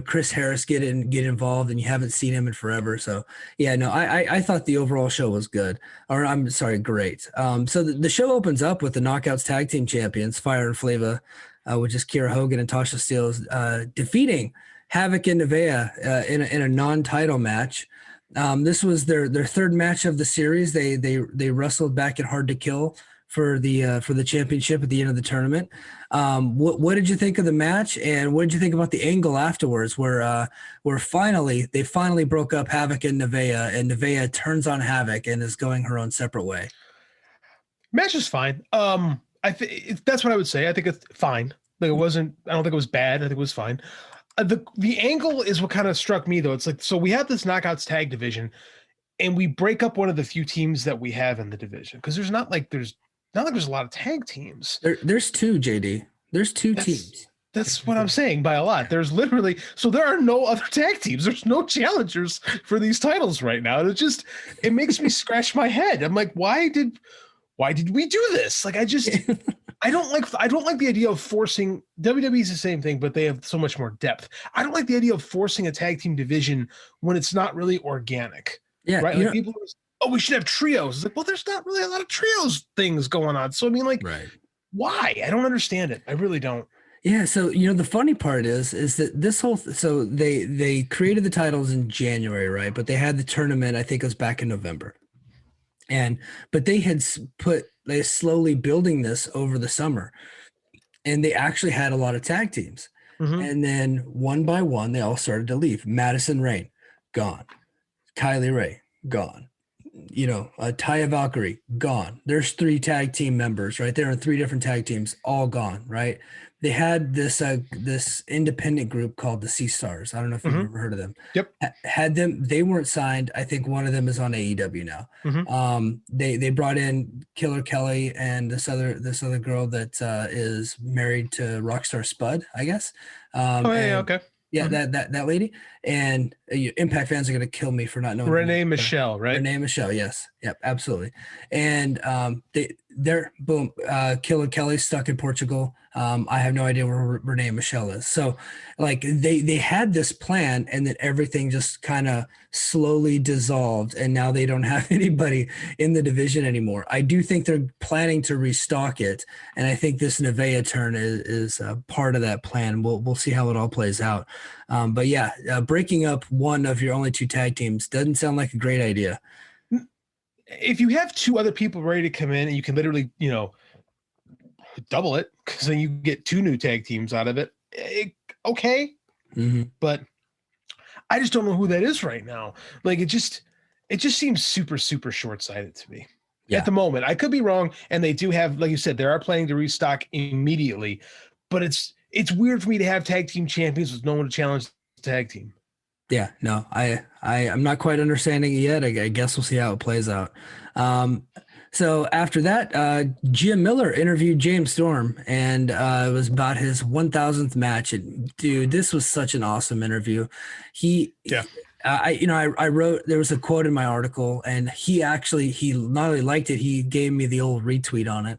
Chris Harris get involved, and you haven't seen him in forever. So yeah, no, I thought the overall show was good, or I'm sorry, great. So the show opens up with the Knockouts Tag Team Champions, Fire and Flava, which is Kiera Hogan and Tasha Steelz, defeating Havoc and Nevaeh in a non-title match. This was their third match of the series. They wrestled back at Hard to Kill for the championship at the end of the tournament. What did you think of the match, and what did you think about the angle afterwards, where they finally broke up Havoc and Nevaeh, and Nevaeh turns on Havoc and is going her own separate way? Match is fine. I think that's what I would say. I think it's fine. Like, it wasn't. I don't think it was bad. I think it was fine. The angle is what kind of struck me, though. It's like, so we have this Knockouts tag division, and we break up one of the few teams that we have in the division, because there's not like there's a lot of tag teams. There's two, JD. There's two teams. That's what I'm saying by a lot. There's literally, so there are no other tag teams. There's no challengers for these titles right now. And it makes me scratch my head. I'm like, why did we do this? Like, I don't like the idea of forcing. WWE's the same thing, but they have so much more depth. I don't like the idea of forcing a tag team division when it's not really organic. Yeah. Right. Like, people we should have trios. It's like, well, there's not really a lot of trios things going on. So I mean, like, right. Why? I don't understand it. I really don't. Yeah. So, the funny part is that so they created the titles in January, right? But they had the tournament, I think it was back in November. But they slowly building this over the summer, and they actually had a lot of tag teams. Mm-hmm. And then one by one, they all started to leave. Madison Rayne, gone. Kylie Ray, gone. Taya Valkyrie, gone. There's 3 tag team members right there in 3 different tag teams, all gone, right? They had this independent group called the Sea Stars. I don't know if you've ever heard of them. Yep. Had them. They weren't signed. I think one of them is on AEW now. Mm-hmm. They brought in Killer Kelly and this other girl that is married to Rockstar Spud, I guess. Okay. Yeah, that lady. And Impact fans are going to kill me for not knowing. Renee Michelle, right? Renee Michelle, yes. Yep, absolutely. And they're boom, Killer Kelly's stuck in Portugal. I have no idea where Renee Michelle is. So like they had this plan, and then everything just kind of slowly dissolved, and now they don't have anybody in the division anymore. I do think they're planning to restock it, and I think this Nevaeh turn is part of that plan. We'll see how it all plays out. But yeah, breaking up one of your only 2 tag teams doesn't sound like a great idea. If you have 2 other people ready to come in, and you can literally, double it, because then you get 2 new tag teams out of it. Okay. Mm-hmm. But I just don't know who that is right now. Like, it just seems super, super short-sighted to me at the moment. I could be wrong. And they do have, like you said, they are planning to restock immediately, but it's weird for me to have tag team champions with no one to challenge the tag team. Yeah, no, I'm not quite understanding it yet. I guess we'll see how it plays out. So after that, Jim Miller interviewed James Storm, and it was about his 1000th match. And dude, this was such an awesome interview. I wrote, there was a quote in my article, and he not only liked it, he gave me the old retweet on it,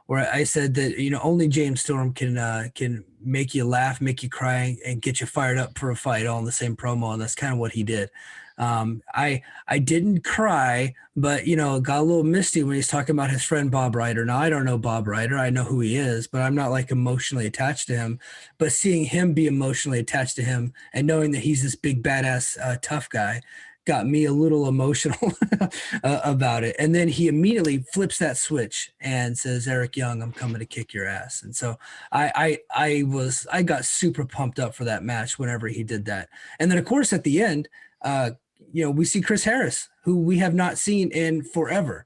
where I said that, only James Storm can make you laugh, make you cry, and get you fired up for a fight all in the same promo. And that's kind of what he did. I didn't cry, but got a little misty when he's talking about his friend Bob Ryder. Now I don't know Bob Ryder. I know who he is, but I'm not like emotionally attached to him. But seeing him be emotionally attached to him and knowing that he's this big badass tough guy got me a little emotional about it. And then he immediately flips that switch and says, "Eric Young, I'm coming to kick your ass." And so I got super pumped up for that match whenever he did that. And then of course at the end, we see Chris Harris, who we have not seen in forever.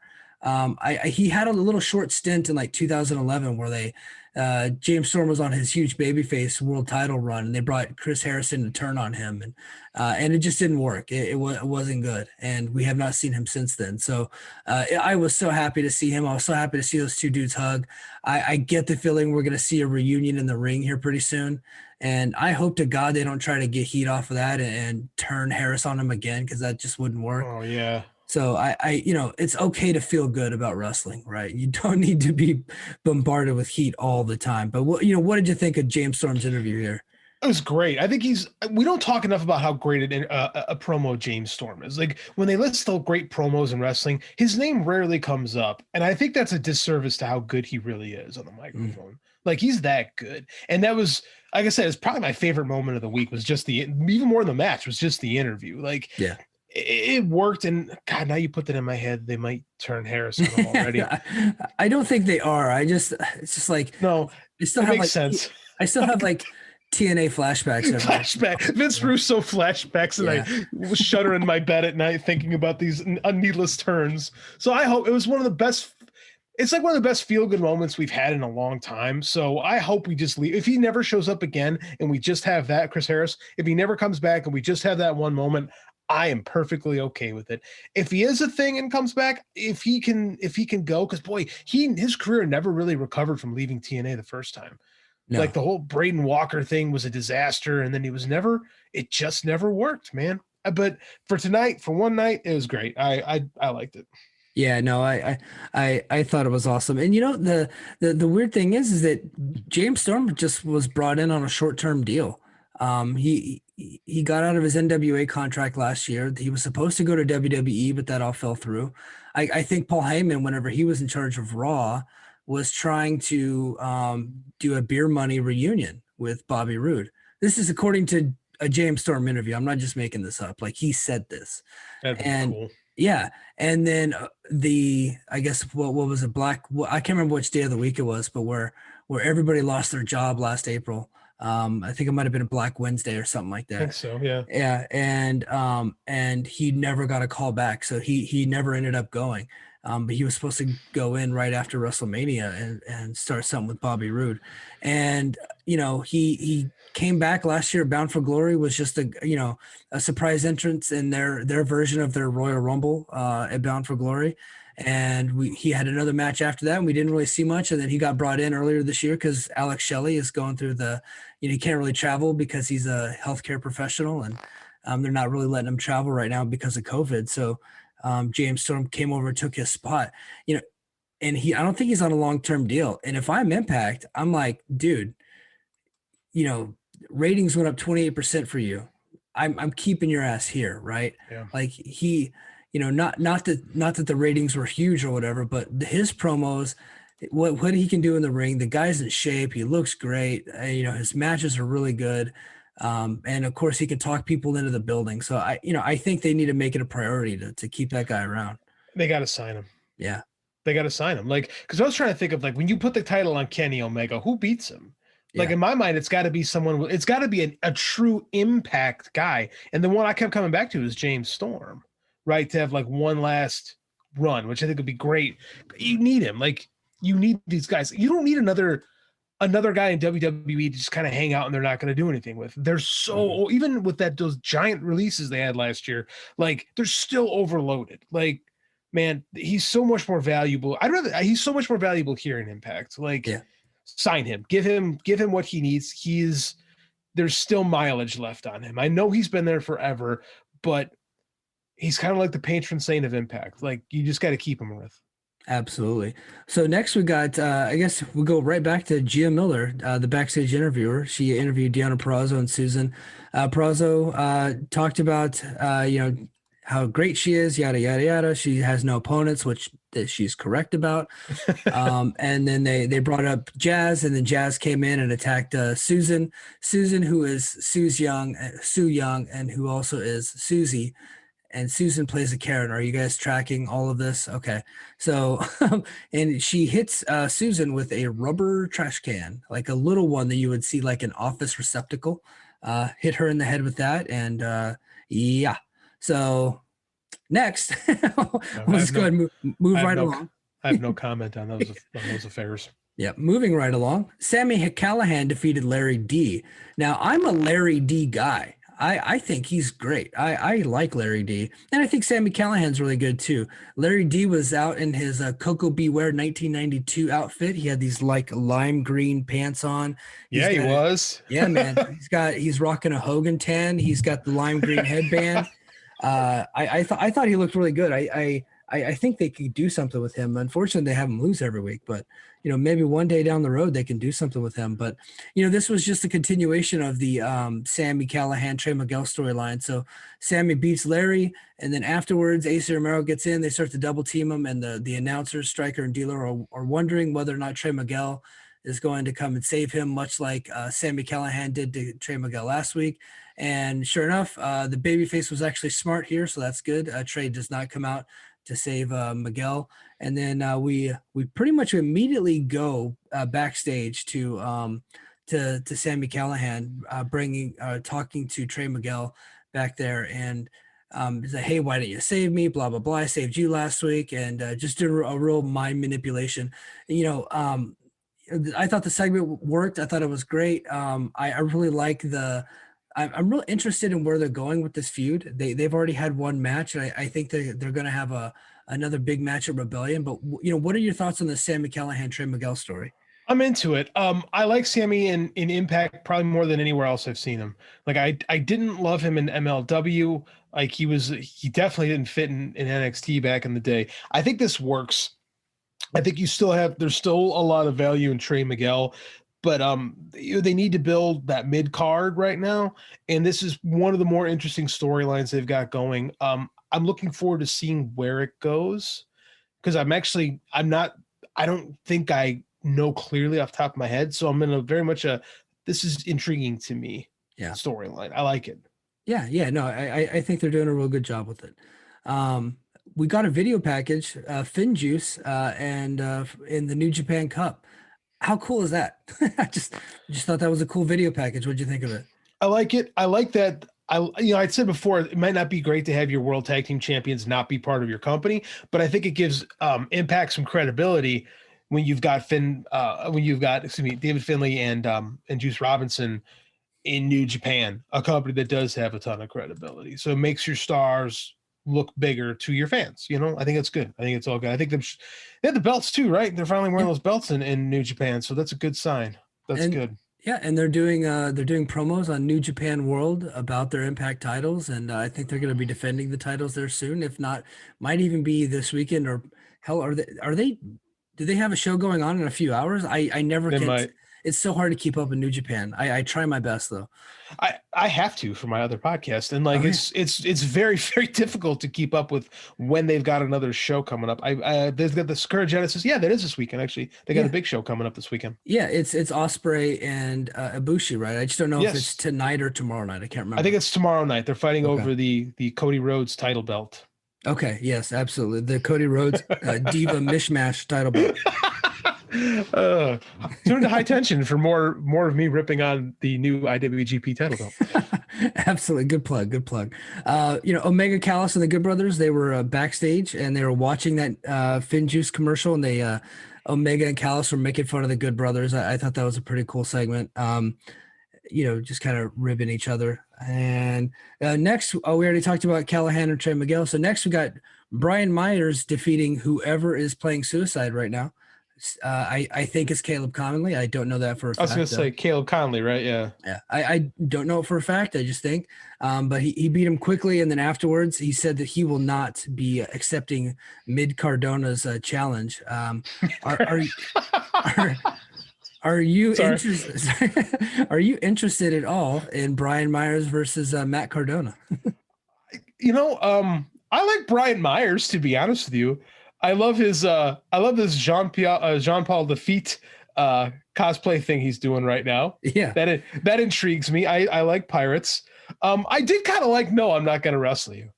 He had a little short stint in like 2011 where James Storm was on his huge babyface world title run, and they brought Chris Harrison to turn on him, and it just didn't work. It wasn't good, and we have not seen him since then. So I was so happy to see him. I was so happy to see those two dudes hug. I get the feeling we're going to see a reunion in the ring here pretty soon. And I hope to God they don't try to get heat off of that and turn Harris on him again, because that just wouldn't work. Oh yeah. So it's okay to feel good about wrestling, right? You don't need to be bombarded with heat all the time. But what did you think of James Storm's interview here? It was great. I think we don't talk enough about how great a promo James Storm is. Like when they list the great promos in wrestling, his name rarely comes up. And I think that's a disservice to how good he really is on the microphone. Like he's that good. And that was, like I said, it's probably my favorite moment of the week was just even more than the match was just the interview. Like, yeah. It worked, and God, now you put that in my head, they might turn Harris on already. I don't think they are. It's just like no, it still makes sense. I still have like TNA flashbacks. Vince Russo flashbacks, and I was shuddering in my bed at night thinking about these needless turns. So I hope it was one of the best. It's like one of the best feel-good moments we've had in a long time. So I hope we just leave. If he never shows up again, and we just have that, Chris Harris. If he never comes back, and we just have that one moment, I am perfectly okay with it. If he is a thing and comes back, if he can go, because boy, his career never really recovered from leaving TNA the first time. No. Like the whole Braden Walker thing was a disaster, and then it just never worked, man. But for tonight, for one night, it was great. I liked it. Yeah, no, I thought it was awesome. And the weird thing is that James Storm just was brought in on a short-term deal. He got out of his NWA contract last year. He was supposed to go to WWE, but that all fell through. I think Paul Heyman, whenever he was in charge of Raw, was trying to do a beer money reunion with Bobby Roode. This is according to a James Storm interview. I'm not just making this up. Like he said this. That'd be cool. Yeah. And then I guess what was it? I can't remember which day of the week it was, but where everybody lost their job last April. I think it might've been a Black Wednesday or something like that. I think so. Yeah. Yeah. And he never got a call back. So he never ended up going. But he was supposed to go in right after WrestleMania and start something with Bobby Roode. And, he came back last year. Bound for Glory was just a surprise entrance in their version of their Royal Rumble at Bound for Glory. And he had another match after that, and we didn't really see much. And then he got brought in earlier this year because Alex Shelley is going through he can't really travel because he's a healthcare professional, and they're not really letting him travel right now because of COVID. So James Storm came over and took his spot, and I don't think he's on a long-term deal. And if I'm Impact, I'm like, dude, ratings went up 28% for you. I'm keeping your ass here, right? Yeah. Like not that the ratings were huge or whatever, but his promos, what he can do in the ring, the guy's in shape, he looks great. His matches are really good. And of course he can talk people into the building. So I think they need to make it a priority to keep that guy around. They got to sign him. Yeah. They got to sign him. Like, cause I was trying to think of like, when you put the title on Kenny Omega, who beats him? Like in my mind, it's got to be someone. It's got to be a true Impact guy. And the one I kept coming back to is James Storm, right? To have like one last run, which I think would be great. You need him. Like you need these guys. You don't need another guy in WWE to just kind of hang out and they're not going to do anything with. They're so even with those giant releases they had last year, like they're still overloaded. Like, man, he's so much more valuable. He's so much more valuable here in Impact. Like, sign him, give him what he needs. There's still mileage left on him. I know he's been there forever, but he's kind of like the patron saint of Impact. Like you just got to keep him with. Absolutely. So next we got, I guess we'll go right back to Gia Miller, the backstage interviewer. She interviewed Deonna Purrazzo and Susan. Purrazzo talked about, how great she is, yada, yada, yada. She has no opponents, which she's correct about. And then they brought up Jazz, and then Jazz came in and attacked Susan, who is Sue Young, and who also is Susie. and Susan plays a Karen. Are you guys tracking all of this? Okay. So, and she hits Susan with a rubber trash can, like a little one that you would see like an office receptacle. Hit her in the head with that. And yeah. So next, we'll just go ahead and move right along. I have no comment on those affairs. Yeah, moving right along. Sammy Callahan defeated Larry D. Now, I'm a Larry D guy. I think he's great. I like Larry D. And I think Sammy Callahan's really good too. Larry D was out in his Coco Beware 1992 outfit. He had these like lime green pants on. He was. Yeah, man. He's rocking a Hogan tan. He's got the lime green headband. I thought he looked really good. I think they could do something with him. Unfortunately, they have him lose every week, but maybe one day down the road they can do something with him. But this was just a continuation of the Sammy Callahan, Trey Miguel storyline. So Sammy beats Larry, and then afterwards, Ace Romero gets in. They start to double team him, and the announcers, Stryker and Dealer, are wondering whether or not Trey Miguel is going to come and save him, much like Sammy Callahan did to Trey Miguel last week. And sure enough, the babyface was actually smart here, so that's good. Trey does not come out to save Miguel, and then we pretty much immediately go backstage to Sammy Callahan, talking to Trey Miguel back there, and he's like, "Hey, why didn't you save me? Blah blah blah. I saved you last week," and just did a real mind manipulation. I thought the segment worked. I thought it was great. I really like I'm real interested in where they're going with this feud. They've already had one match, and I think they're going to have another big match at Rebellion. But what are your thoughts on the Sammy Callahan Trey Miguel story? I'm into it. I like Sammy in Impact probably more than anywhere else I've seen him. Like I didn't love him in MLW. Like he definitely didn't fit in NXT back in the day. I think this works. I think there's still a lot of value in Trey Miguel, but they need to build that mid card right now, and this is one of the more interesting storylines they've got going. I'm looking forward to seeing where it goes, because I don't think I know clearly off the top of my head, so I'm in a very much this is intriguing to me. Yeah, storyline. I like it. Yeah, no, I think they're doing a real good job with it. We got a video package, Fin Juice, and in the New Japan Cup. How cool is that? I just thought that was a cool video package. What'd you think of it? I like it. I like that. I'd said before, it might not be great to have your World Tag Team Champions not be part of your company, but I think it gives Impact some credibility when you've got David Finlay and Juice Robinson in New Japan, a company that does have a ton of credibility. So it makes your stars look bigger to your fans. I think it's good. I think it's all good. I think they have the belts too, right? They're finally wearing those belts in New Japan, so that's a good sign. That's good. Yeah, and they're doing promos on New Japan World about their Impact titles, and I think they're going to be defending the titles there soon. If not, might even be this weekend, or hell, are they? Do they have a show going on in a few hours? I never can. It's so hard to keep up in New Japan. I try my best though. I have to for my other podcast, and it's very, very difficult to keep up with when they've got another show coming up. They've got the Sakura Genesis. Yeah, that is this weekend actually. They got a big show coming up this weekend. Yeah, it's Ospreay and Ibushi, right? I just don't know if it's tonight or tomorrow night. I can't remember. I think it's tomorrow night. They're fighting over the Cody Rhodes title belt. Okay. Yes, absolutely. The Cody Rhodes Diva Mishmash title belt. Tune into High Tension for more of me ripping on the new IWGP title belt. Absolutely. Good plug. Omega Callis and the Good Brothers, they were backstage and they were watching that Fin Juice commercial, and they Omega and Callis were making fun of the Good Brothers. I thought that was a pretty cool segment. Just kind of ribbing each other. And next, we already talked about Callahan and Trey Miguel. So next we got Brian Myers defeating whoever is playing Suicide right now. I think it's Caleb Conley. I don't know that for a fact. I was going to say Caleb Conley, right? Yeah. Yeah. I don't know it for a fact. I just think. But he beat him quickly, and then afterwards he said that he will not be accepting Mid Cardona's challenge. Are you interested? Are you interested at all in Brian Myers versus Matt Cardona? I like Brian Myers, to be honest with you. I love this Jean-Paul Lafitte cosplay thing he's doing right now. Yeah, that intrigues me. I like pirates. I did kind of like No, I'm Not Gonna Wrestle You.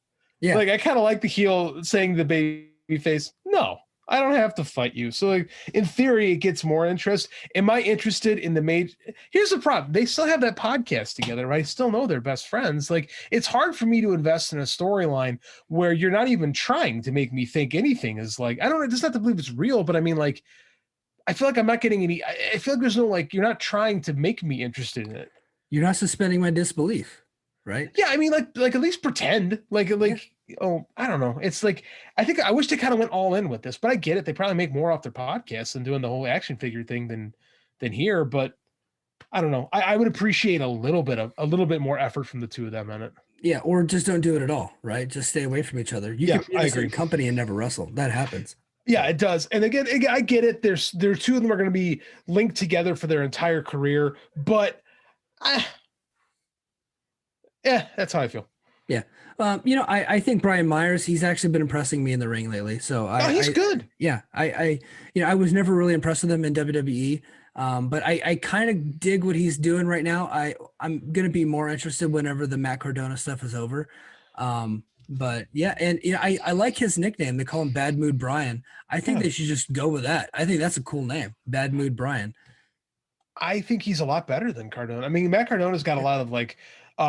Yeah. Like I kind of like the heel saying the baby face, no, I don't have to fight you. So like in theory, it gets more interest. Am I interested in the major? Here's the problem. They still have that podcast together, right? I still know they're best friends. Like it's hard for me to invest in a storyline where you're not even trying to make me think anything is like, I don't know, just not to believe it's real, but I mean like, I feel like I'm not getting any, I feel like there's no, like, you're not trying to make me interested in it. You're not suspending my disbelief, right? Yeah, I mean, like at least pretend, oh, I don't know. It's like I think I wish they kind of went all in with this, but I get it. They probably make more off their podcasts than doing the whole action figure thing than here. But I don't know. I would appreciate a little bit more effort from the two of them on it. Yeah, or just don't do it at all, right? Just stay away from each other. You Yeah, can be in I the agree. same company and never wrestle. That happens. Yeah, it does. And again, I get it. There's two of them are going to be linked together for their entire career, but yeah, that's how I feel. Yeah. I think Brian Myers, he's actually been impressing me in the ring lately. So He's good. Yeah. I was never really impressed with him in WWE. But I kind of dig what he's doing right now. I'm going to be more interested whenever the Matt Cardona stuff is over. But yeah. And, I like his nickname. They call him Bad Mood Brian. I think they should just go with that. I think that's a cool name. Bad Mood Brian. I think he's a lot better than Cardona. I mean, Matt Cardona's got a lot of like,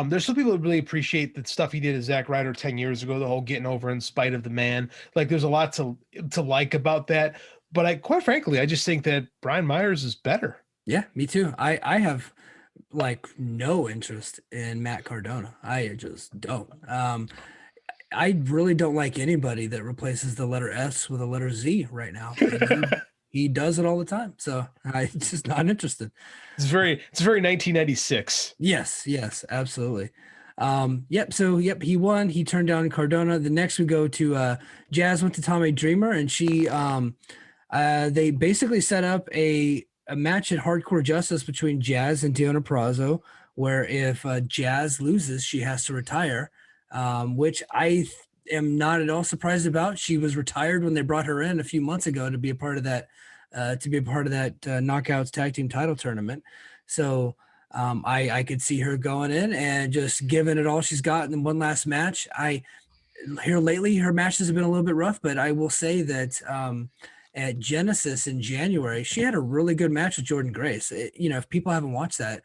there's some people that really appreciate the stuff he did as Zack Ryder 10 years ago, the whole getting over in spite of the man. Like there's a lot to like about that. But quite frankly, I just think that Brian Myers is better. Yeah, me too. I have like no interest in Matt Cardona. I just don't. I really don't like anybody that replaces the letter S with a letter Z right now. He does it all the time. So I'm just not interested. It's very 1996. Yes, absolutely. Yep. He won. He turned down Cardona. The next we go to Jazz went to Tommy Dreamer, and they basically set up a match at Hardcore Justice between Jazz and Deonna Purrazzo, where if Jazz loses, she has to retire, which I am not at all surprised about. She was retired when they brought her in a few months ago to be a part of that Knockouts Tag Team Title Tournament. So I could see her going in and just giving it all she's got in one last match. Here lately, her matches have been a little bit rough, but I will say that at Genesis in January, she had a really good match with Jordan Grace. If people haven't watched that,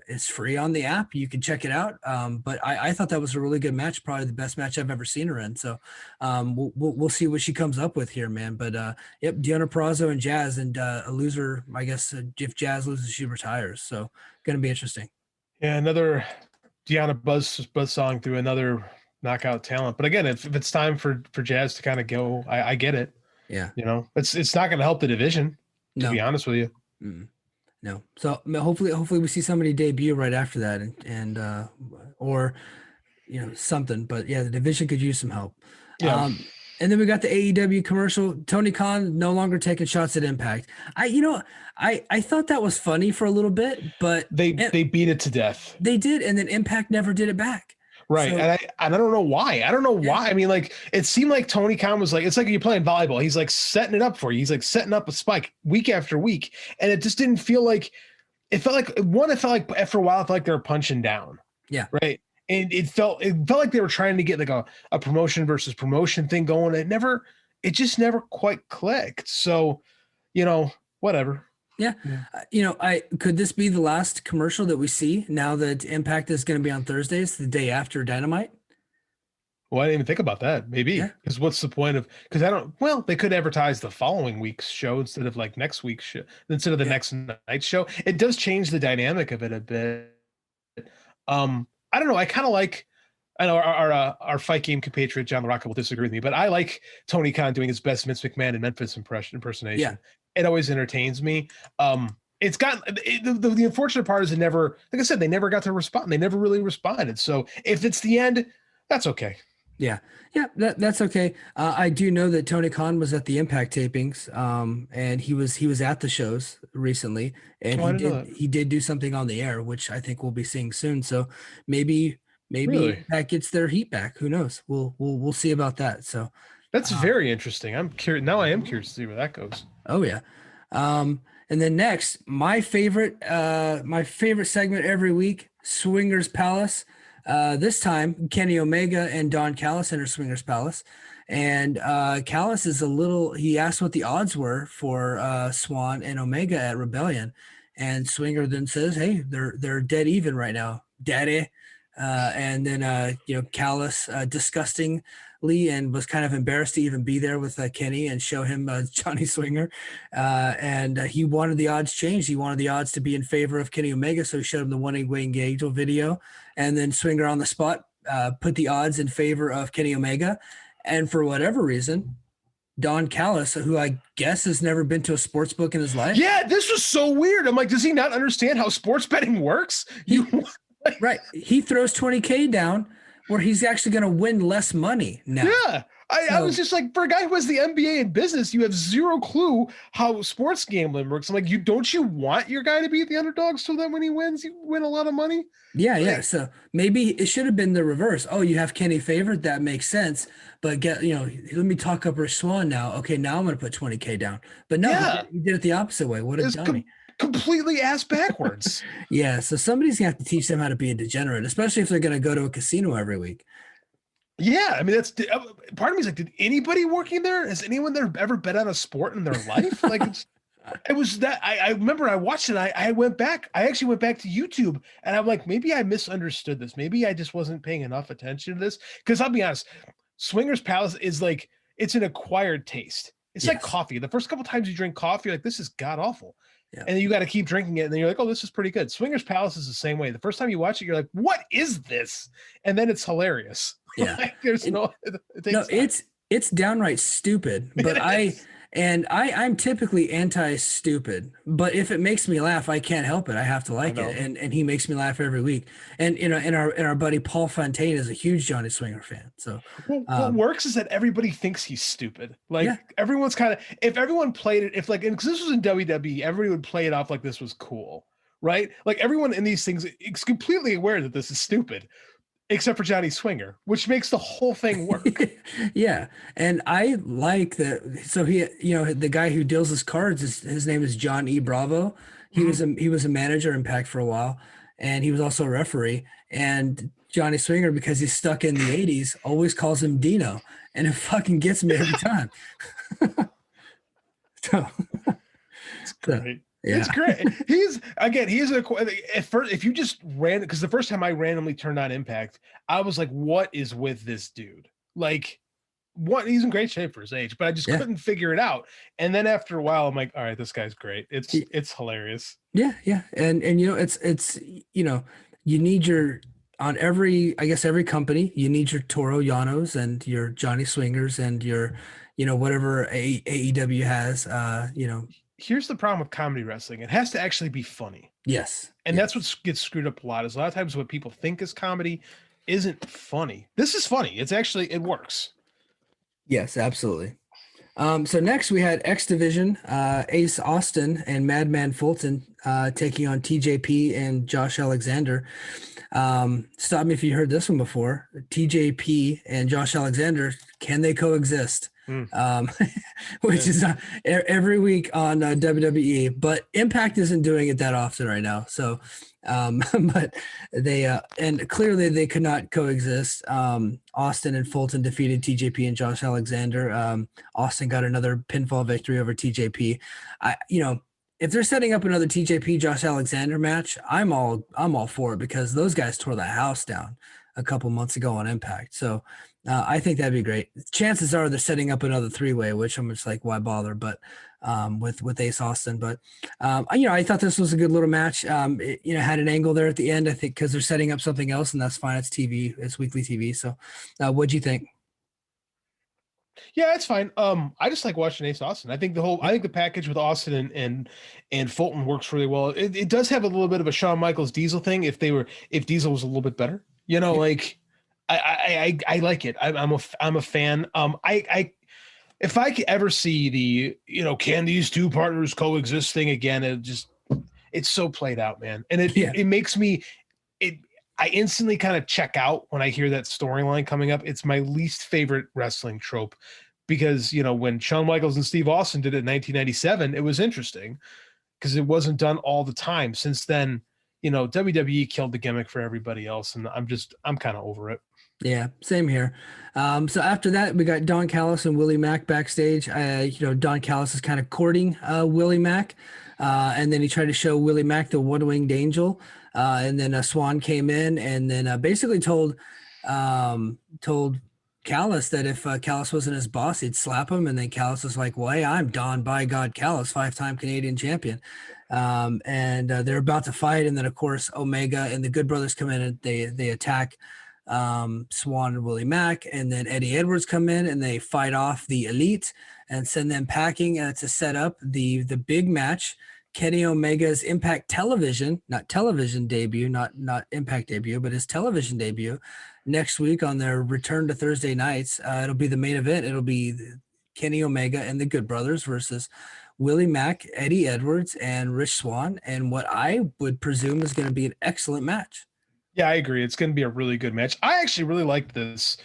it's free on the app. You can check it out. But I thought that was a really good match, probably the best match I've ever seen her in. So we'll see what she comes up with here, man. But yep, Deonna Purrazzo and Jazz, and a loser, I guess, if Jazz loses, she retires. So going to be interesting. Yeah, another Deonna buzz song through another knockout talent. But again, if it's time for Jazz to kind of go, I get it. Yeah. It's not going to help the division, to be honest with you. Mm-mm. No. So hopefully we see somebody debut right after that and or something. But yeah, the division could use some help. Yeah. And then we got the AEW commercial. Tony Khan no longer taking shots at Impact. I thought that was funny for a little bit, but they beat it to death. They did, and then Impact never did it back. Right. So, and I don't know why. I mean, like, it seemed like Tony Khan was like, it's like you're playing volleyball. He's like setting it up for you. He's like setting up a spike week after week. And it just didn't feel like, it felt like after a while, it felt like they were punching down. Yeah. Right. And it felt like they were trying to get like a promotion versus promotion thing going. It just never quite clicked. So, whatever. Yeah. Could this be the last commercial that we see now that Impact is going to be on Thursdays, the day after Dynamite? Well, I didn't even think about that. Maybe, because what's the point of, they could advertise the following week's show instead of like next week's show, instead of the next night show. It does change the dynamic of it a bit. I don't know. I know our fight game compatriot, John LaRocca, will disagree with me, but I like Tony Khan doing his best Vince McMahon and Memphis impersonation. Yeah. It always entertains me. It's got the unfortunate part is like I said, they never got to respond. They never really responded. So if it's the end, that's okay. Yeah. That's okay. I do know that Tony Khan was at the Impact tapings, and he was at the shows recently, and he did do something on the air, which I think we'll be seeing soon. So maybe really? That gets their heat back. Who knows? We'll see about that. So that's very interesting. I'm curious now. I am curious to see where that goes. Oh yeah. And then next, my favorite segment every week, Swingers Palace. This time, Kenny Omega and Don Callis enter Swingers Palace. And Callis is he asked what the odds were for Swan and Omega at Rebellion. And Swinger then says, hey, they're dead even right now, daddy. And then, Callis disgustingly and was kind of embarrassed to even be there with Kenny and show him Johnny Swinger. And he wanted the odds changed. He wanted the odds to be in favor of Kenny Omega. So he showed him the one-way engagement video. And then Swinger on the spot put the odds in favor of Kenny Omega. And for whatever reason, Don Callis, who I guess has never been to a sports book in his life. Yeah, this was so weird. I'm like, does he not understand how sports betting works? Right. He throws 20K down where he's actually going to win less money now. Yeah. I was just like, for a guy who has the MBA in business, you have zero clue how sports gambling works. I'm like, don't you want your guy to be the underdog so that when he wins, you win a lot of money? Yeah. So maybe it should have been the reverse. Oh, you have Kenny favored. That makes sense. But let me talk up Rich Swan now. Okay, now I'm going to put 20K down. But no, he did it the opposite way. What a dummy. Completely ass backwards. Yeah. So somebody's going to have to teach them how to be a degenerate, especially if they're going to go to a casino every week. Yeah, I mean, that's part of me is like, did anybody working there? Has anyone there ever bet on a sport in their life? Like, it was that I remember I watched it. I actually went back to YouTube and I'm like, maybe I misunderstood this. Maybe I just wasn't paying enough attention to this. Because I'll be honest, Swingers Palace is like, it's an acquired taste. It's like coffee. The first couple times you drink coffee, you're like, this is god awful. Yeah. And then you got to keep drinking it. And then you're like, oh, this is pretty good. Swingers Palace is the same way. The first time you watch it, you're like, what is this? And then it's hilarious. Yeah. Like, there's it's downright stupid, but I'm typically anti-stupid, but if it makes me laugh, I can't help it. I have to like it. And he makes me laugh every week. And and our buddy Paul Fontaine is a huge Johnny Swinger fan. So what works is that everybody thinks he's stupid. Like everyone's kind of, if everyone played it, because this was in WWE, everybody would play it off like this was cool, right? Like everyone in these things is completely aware that this is stupid. Except for Johnny Swinger, which makes the whole thing work. Yeah. And I like that. So the guy who deals his cards, his name is John E. Bravo. He was a manager Impact for a while, and he was also a referee. And Johnny Swinger, because he's stuck in the 80s, always calls him Dino. And it fucking gets me every time. It's great. Yeah. It's great. He's at first, if you just ran, because the first time I randomly turned on Impact, I was like, what is with this dude? Like, what? He's in great shape for his age, but I just couldn't figure it out. And then after a while, I'm like, all right, this guy's great. It's hilarious. Yeah. And it's you need on every company, you need your Toro Llanos and your Johnny Swingers and your, whatever AEW has, Here's the problem with comedy wrestling. It has to actually be funny. Yes. And that's what gets screwed up a lot, is a lot of times what people think is comedy isn't funny. This is funny. It works. Yes, absolutely. So next we had X Division, Ace Austin and Madman Fulton taking on TJP and Josh Alexander. Stop me if you heard this one before. TJP and Josh Alexander, can they coexist? Which is every week on WWE, but Impact isn't doing it that often right now. So, but they and clearly they could not coexist. Austin and Fulton defeated TJP and Josh Alexander. Austin got another pinfall victory over TJP. If they're setting up another TJP Josh Alexander match, I'm all for it, because those guys tore the house down a couple months ago on Impact. So I think that'd be great. Chances are they're setting up another three-way, which I'm just like, why bother? But with Ace Austin, but I thought this was a good little match. It had an angle there at the end, I think, because they're setting up something else, and that's fine. It's TV, it's weekly TV. So, what'd you think? Yeah, it's fine. I just like watching Ace Austin. I think the package with Austin and Fulton works really well. It does have a little bit of a Shawn Michaels Diesel thing. If Diesel was a little bit better, like. I like it. I'm a fan. If I could ever see the, can these two partners coexist thing again, it's so played out, man. And it makes me, I instantly kind of check out when I hear that storyline coming up. It's my least favorite wrestling trope, because, when Shawn Michaels and Steve Austin did it in 1997, it was interesting because it wasn't done all the time. Since then, WWE killed the gimmick for everybody else, and I'm kind of over it. Yeah, same here. So after that, we got Don Callis and Willie Mack backstage. Don Callis is kind of courting Willie Mack, and then he tried to show Willie Mack the one-winged angel, and then Swan came in and then basically told Callis that if Callis wasn't his boss, he'd slap him. And then Callis was like, "Well, hey, I'm Don by God Callis, 5-time Canadian champion." And they're about to fight, and then of course Omega and the Good Brothers come in and they attack Swan and Willie Mack, and then Eddie Edwards come in and they fight off the Elite and send them packing to set up the big match. Kenny Omega's Impact Television, not television debut, not Impact debut, but his television debut next week on their return to Thursday nights. It'll be the main event. It'll be Kenny Omega and the Good Brothers versus Willie Mack, Eddie Edwards, and Rich Swann, and what I would presume is going to be an excellent match. Yeah, I agree. It's going to be a really good match. I actually really like this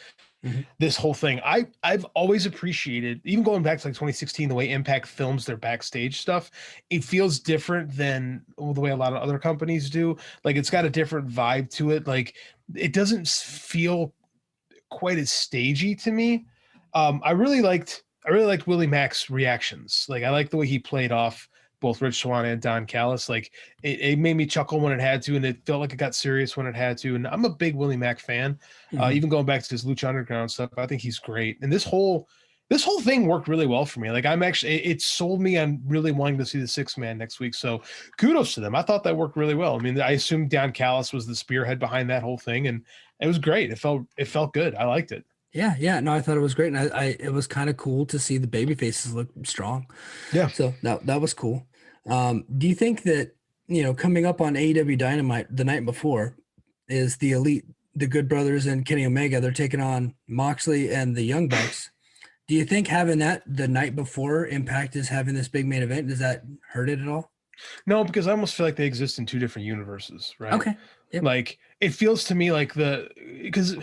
whole thing. I've always appreciated, even going back to like 2016, the way Impact films their backstage stuff. It feels different than the way a lot of other companies do. Like, it's got a different vibe to it. Like, it doesn't feel quite as stagey to me. I really liked Willie Mack's reactions. Like, I like the way he played off both Rich Swann and Don Callis. Like, it made me chuckle when it had to, and it felt like it got serious when it had to. And I'm a big Willie Mack fan. Even going back to his Lucha Underground stuff, I think he's great. And this whole thing worked really well for me. Like, it sold me on really wanting to see the 6-man next week. So kudos to them. I thought that worked really well. I mean, I assumed Don Callis was the spearhead behind that whole thing, and it was great. It felt good. I liked it. Yeah. No, I thought it was great. And it was kind of cool to see the baby faces look strong. Yeah. So that was cool. Do you think that, coming up on AEW Dynamite the night before is the Elite, the Good Brothers and Kenny Omega? They're taking on Moxley and the Young Bucks. Do you think having that the night before Impact is having this big main event, does that hurt it at all? No, because I almost feel like they exist in two different universes, right? Okay. Yep. Like, it feels to me like because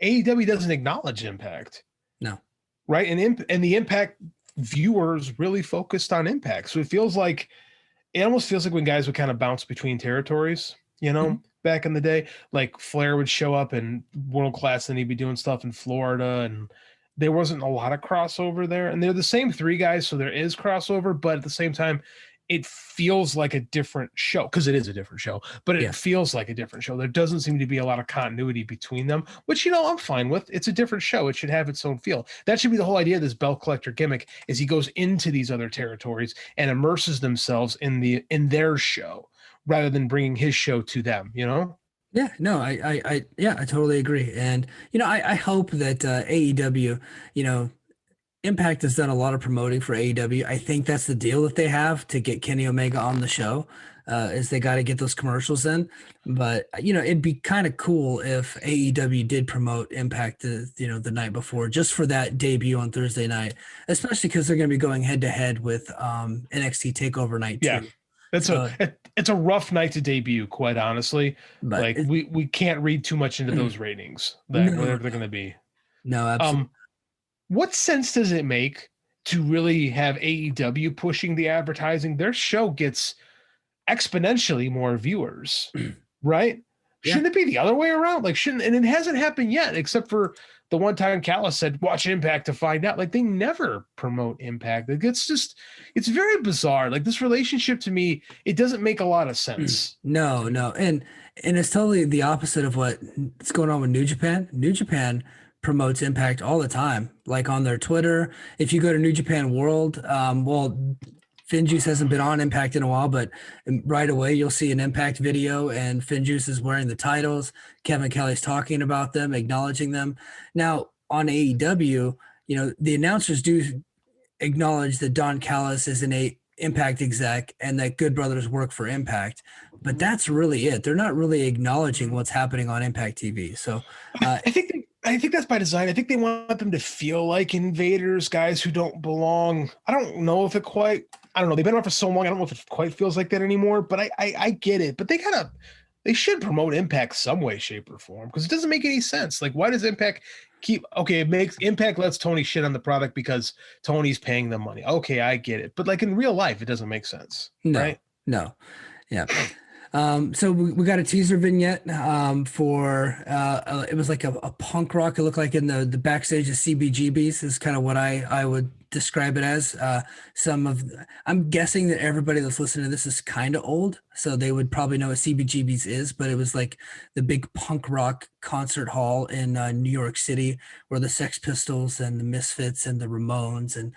AEW doesn't acknowledge Impact. No. Right? And the Impact viewers really focused on Impact. So it almost feels like when guys would kind of bounce between territories, back in the day, like Flair would show up in World Class and he'd be doing stuff in Florida, and there wasn't a lot of crossover there. And they're the same 3 guys, so there is crossover, but at the same time, it feels like a different show, because it is a different show, but it feels like a different show. There doesn't seem to be a lot of continuity between them, which, I'm fine with. It's a different show. It should have its own feel. That should be the whole idea of this belt collector gimmick, is he goes into these other territories and immerses themselves in their show rather than bringing his show to them, Yeah, no, I totally agree. And, I hope that AEW, Impact has done a lot of promoting for AEW. I think that's the deal that they have to get Kenny Omega on the show, is they got to get those commercials in. But, it'd be kind of cool if AEW did promote Impact, the night before, just for that debut on Thursday night, especially because they're going to be going head to head with NXT TakeOver Night 2. Yeah, it's a rough night to debut, quite honestly. But like, we can't read too much into those ratings, whatever they're going to be. No, absolutely. What sense does it make to really have AEW pushing the advertising? Their show gets exponentially more viewers, right? Yeah. Shouldn't it be the other way around? Like, and it hasn't happened yet, except for the one time Callis said, watch Impact to find out. Like, they never promote Impact. It's very bizarre. Like, this relationship, to me, it doesn't make a lot of sense. No. And it's totally the opposite of what's going on with New Japan. New Japan promotes Impact all the time, like on their Twitter. If you go to New Japan World, Finjuice hasn't been on Impact in a while, but right away you'll see an Impact video and Finjuice is wearing the titles. Kevin Kelly's talking about them, acknowledging them. Now on AEW, the announcers do acknowledge that Don Callis is an Impact exec and that Good Brothers work for Impact, but that's really it. They're not really acknowledging what's happening on Impact TV. So I think that's by design. I think they want them to feel like invaders, guys who don't belong. I don't know. They've been around for so long. I don't know if it quite feels like that anymore, but I get it. But they should promote Impact some way, shape, or form, because it doesn't make any sense. Like, why does Impact it makes Impact lets Tony shit on the product because Tony's paying them money. Okay, I get it. But like, in real life, it doesn't make sense. No, right? No. Yeah. So we got a teaser vignette for it was like a punk rock. It looked like in the backstage of CBGB's is kind of what I would describe it as. I'm guessing that everybody that's listening to this is kind of old, so they would probably know what CBGB's is. But it was like the big punk rock concert hall in New York City, where the Sex Pistols and the Misfits and the Ramones and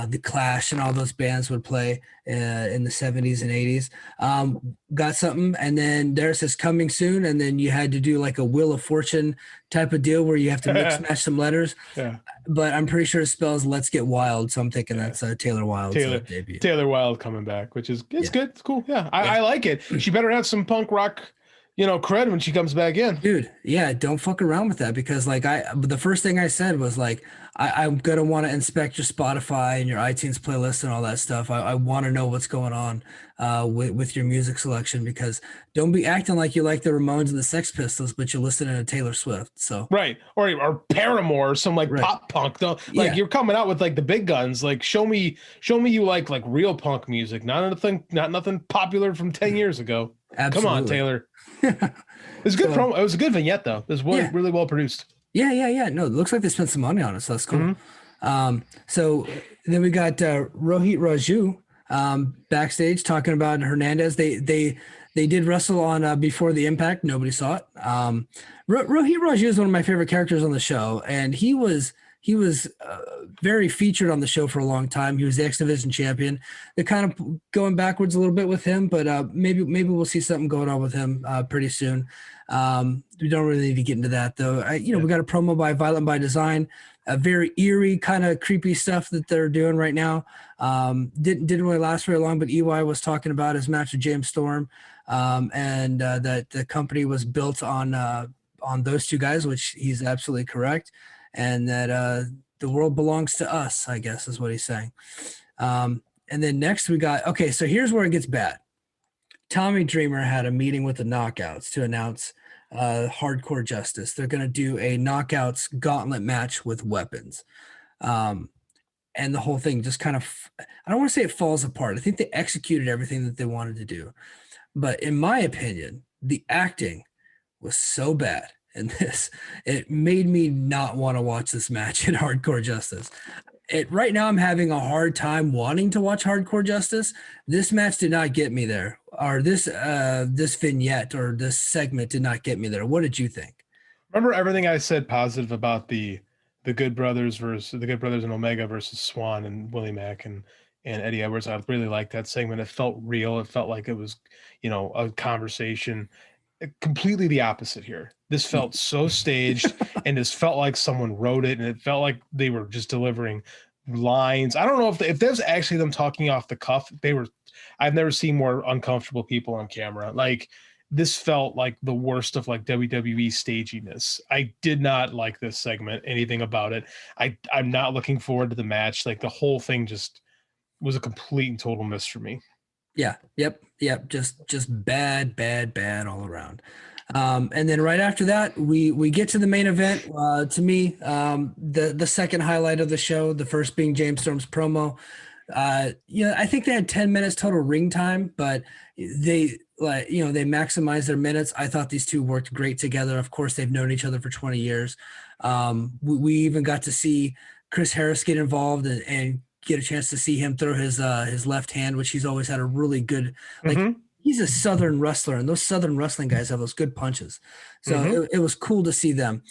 the Clash and all those bands would play in the 70s and 80s. Got something, and then there it says coming soon, and then you had to do like a Wheel of Fortune type of deal where you have to mix match some letters. Yeah. But I'm pretty sure it spells "Let's Get Wild," so I'm thinking that's Taylor Wilde's debut. Taylor Wilde coming back, which is good. It's cool. Yeah, I like it. She better have some punk rock, cred when she comes back in. Dude, yeah, don't fuck around with that because the first thing I said was like, I'm gonna want to inspect your Spotify and your iTunes playlist and all that stuff. I want to know what's going on with your music selection because don't be acting like you like the Ramones and the Sex Pistols, but you're listening to Taylor Swift. So right, or Paramore, or some pop punk. Don't you're coming out with like the big guns. Like show me you like real punk music, not nothing popular from 10 years ago. Absolutely. Come on, Taylor. It was a good promo. It was a good vignette though. It was really well produced. Yeah. No, it looks like they spent some money on it, so that's cool. So then we got Rohit Raju backstage talking about Hernandez. They did wrestle on before the Impact. Nobody saw it. Rohit Raju is one of my favorite characters on the show, and he was very featured on the show for a long time. He was the X Division champion. They're kind of going backwards a little bit with him, but maybe we'll see something going on with him pretty soon. We don't really need to get into that though. We got a promo by Violent by Design, a very eerie kind of creepy stuff that they're doing right now. Didn't really last very long, but EY was talking about his match with James Storm, and that the company was built on those two guys, which he's absolutely correct. And that the world belongs to us, I guess is what he's saying. And then next we got, so here's where it gets bad. Tommy Dreamer had a meeting with the Knockouts to announce Hardcore Justice. They're going to do a Knockouts gauntlet match with weapons. And the whole thing just kind of, I don't want to say it falls apart. I think they executed everything that they wanted to do. But in my opinion, the acting was so bad in this, it made me not want to watch this match in Hardcore Justice. Right now, I'm having a hard time wanting to watch Hardcore Justice. This match did not get me there, or this vignette or this segment did not get me there. What did you think? Remember everything I said positive about the Good Brothers and Omega versus Swan and Willie Mack and Eddie Edwards. I really liked that segment. It felt real. It felt like it was, a conversation. Completely the opposite here. This felt so staged, and this felt like someone wrote it, and it felt like they were just delivering lines. I don't know if there's actually them talking off the cuff. I've never seen more uncomfortable people on camera. Like this felt like the worst of like WWE staginess. I did not like this segment, anything about it. I'm not looking forward to the match. Like the whole thing just was a complete and total miss for me. Yeah. Yep. Just bad all around. And then right after that, we get to the main event. To me, the second highlight of the show, the first being James Storm's promo. I think they had 10 minutes total ring time, but they maximized their minutes. I thought these two worked great together. Of course, they've known each other for 20 years. We even got to see Chris Harris get involved and get a chance to see him throw his left hand, which he's always had a really good, he's a Southern wrestler, and those Southern wrestling guys have those good punches. So it was cool to see them,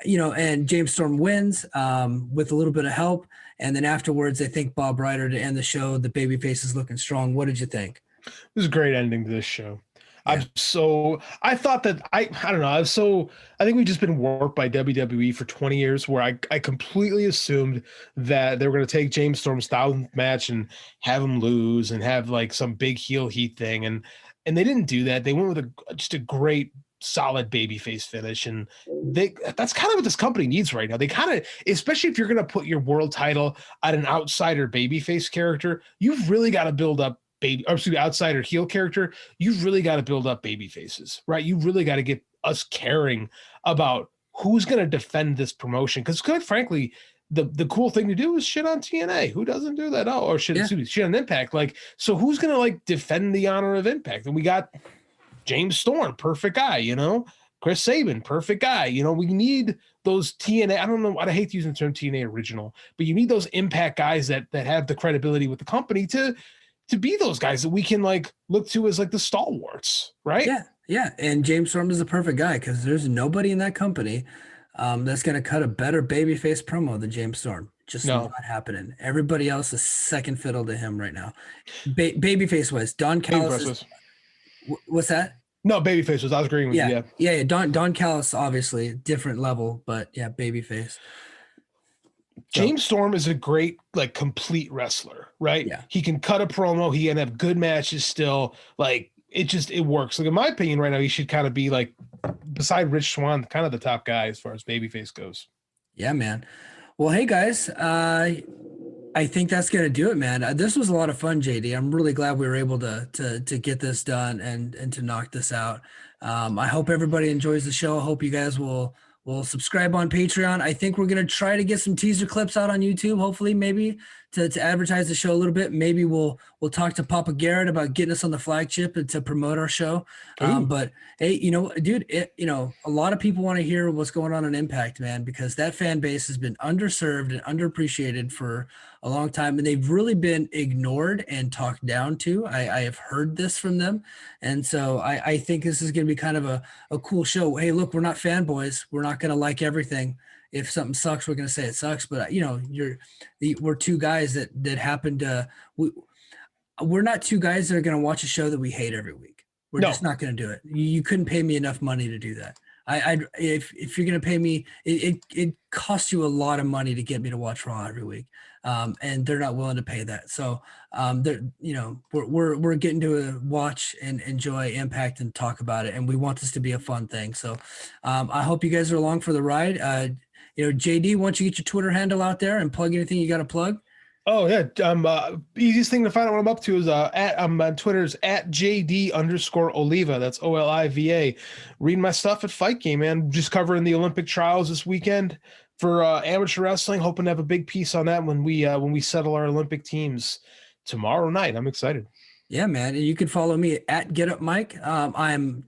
and James Storm wins with a little bit of help. And then afterwards, they thank Bob Ryder to end the show. The babyface is looking strong. What did you think? It was a great ending to this show. Yeah. I thought that I don't know. I think we've just been warped by WWE for 20 years where I completely assumed that they were going to take James Storm's 1000th match and have him lose and have like some big heel heat thing. And they didn't do that. They went with just a great solid babyface finish. And that's kind of what this company needs right now. They kind of, especially if you're going to put your world title on an outsider babyface character, you've really got to build up outsider heel character, you've really got to build up baby faces, right? You really got to get us caring about who's going to defend this promotion. Because quite frankly, the cool thing to do is shit on TNA. Who doesn't do that? Shit on Impact. Like, so who's going to like defend the honor of Impact? And we got James Storm, perfect guy, you know, Chris Sabin, perfect guy. You know, we need those TNA. I don't know. I hate using the term TNA original, but you need those Impact guys that have the credibility with the company to be those guys that we can like look to as like the stalwarts, right? Yeah, yeah. And James Storm is the perfect guy because there's nobody in that company that's going to cut a better babyface promo than James Storm. Just No. not happening. Everybody else is second fiddle to him right now. Babyface was Don Callis. What's that? No, babyface was. I was agreeing with you. Yeah. Don Callis, obviously different level, but yeah, babyface. James Storm is a great, like, complete wrestler, right? Yeah. He can cut a promo. He can have good matches still. Like, it works. Like, in my opinion, right now, he should kind of be like, beside Rich Swann, kind of the top guy as far as babyface goes. Yeah, man. Well, hey guys, I think that's gonna do it, man. This was a lot of fun, JD. I'm really glad we were able to get this done and to knock this out. I hope everybody enjoys the show. I hope you guys will subscribe on Patreon. I think we're gonna try to get some teaser clips out on YouTube, hopefully, maybe to advertise the show a little bit. Maybe we'll talk to Papa Garrett about getting us on the flagship and to promote our show. But hey, you know, dude, a lot of people want to hear what's going on in Impact, man, because that fan base has been underserved and underappreciated for a long time, and they've really been ignored and talked down to. I have heard this from them, and so I think this is going to be kind of a cool show. Hey, look, we're not fanboys. We're not going to like everything. If something sucks, we're going to say it sucks. But you know, we're two guys that happen to. We're not two guys that are going to watch a show that we hate every week. We're just not going to do it. You couldn't pay me enough money to do that. If you're going to pay me, it costs you a lot of money to get me to watch Raw every week. And they're not willing to pay that. So, we're getting to watch and enjoy Impact and talk about it. And we want this to be a fun thing. So, I hope you guys are along for the ride. JD, why don't you get your Twitter handle out there and plug anything you got to plug? Oh yeah. Easiest thing to find out what I'm up to is I'm on Twitter's @JD_Oliva. That's OLIVA. Reading my stuff at Fight Game, man. Just covering the Olympic trials this weekend for amateur wrestling. Hoping to have a big piece on that when we settle our Olympic teams tomorrow night. I'm excited. Yeah, man. And you can follow me at GetUpMike.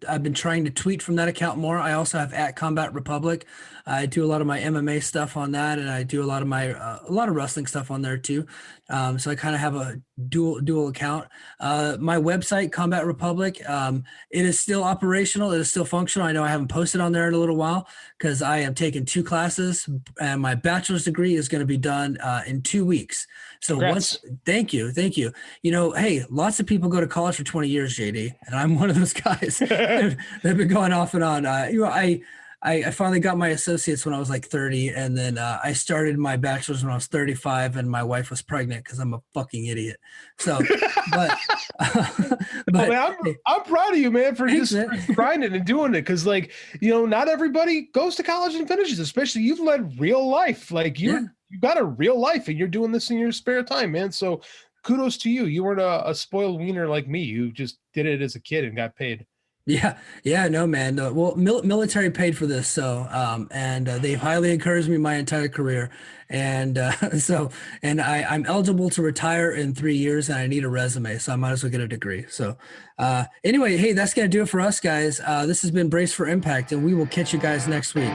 I've been trying to tweet from that account more. I also have @CombatRepublic. I do a lot of my MMA stuff on that, and I do a lot of wrestling stuff on there too. So I kind of have a dual account. My website, Combat Republic, it is still operational. It is still functional. I know I haven't posted on there in a little while because I have taken 2 classes, and my bachelor's degree is going to be done in 2 weeks. So thank you. You know, hey, lots of people go to college for 20 years, JD, and I'm one of those guys that have been going off and on. I finally got my associates when I was like 30, and then I started my bachelor's when I was 35, and my wife was pregnant because I'm a fucking idiot. So, but man, I'm proud of you, man, for just grinding and doing it. Because, like, you know, not everybody goes to college and finishes, especially you've led real life. Like you've got a real life, and you're doing this in your spare time, man. So kudos to you. You weren't a spoiled wiener like me. You just did it as a kid and got paid. Yeah, no, man. Well, military paid for this, so and they've highly encouraged me my entire career, and I'm eligible to retire in 3 years, and I need a resume, so I might as well get a degree. So, anyway, hey, that's gonna do it for us, guys. This has been Brace for Impact, and we will catch you guys next week.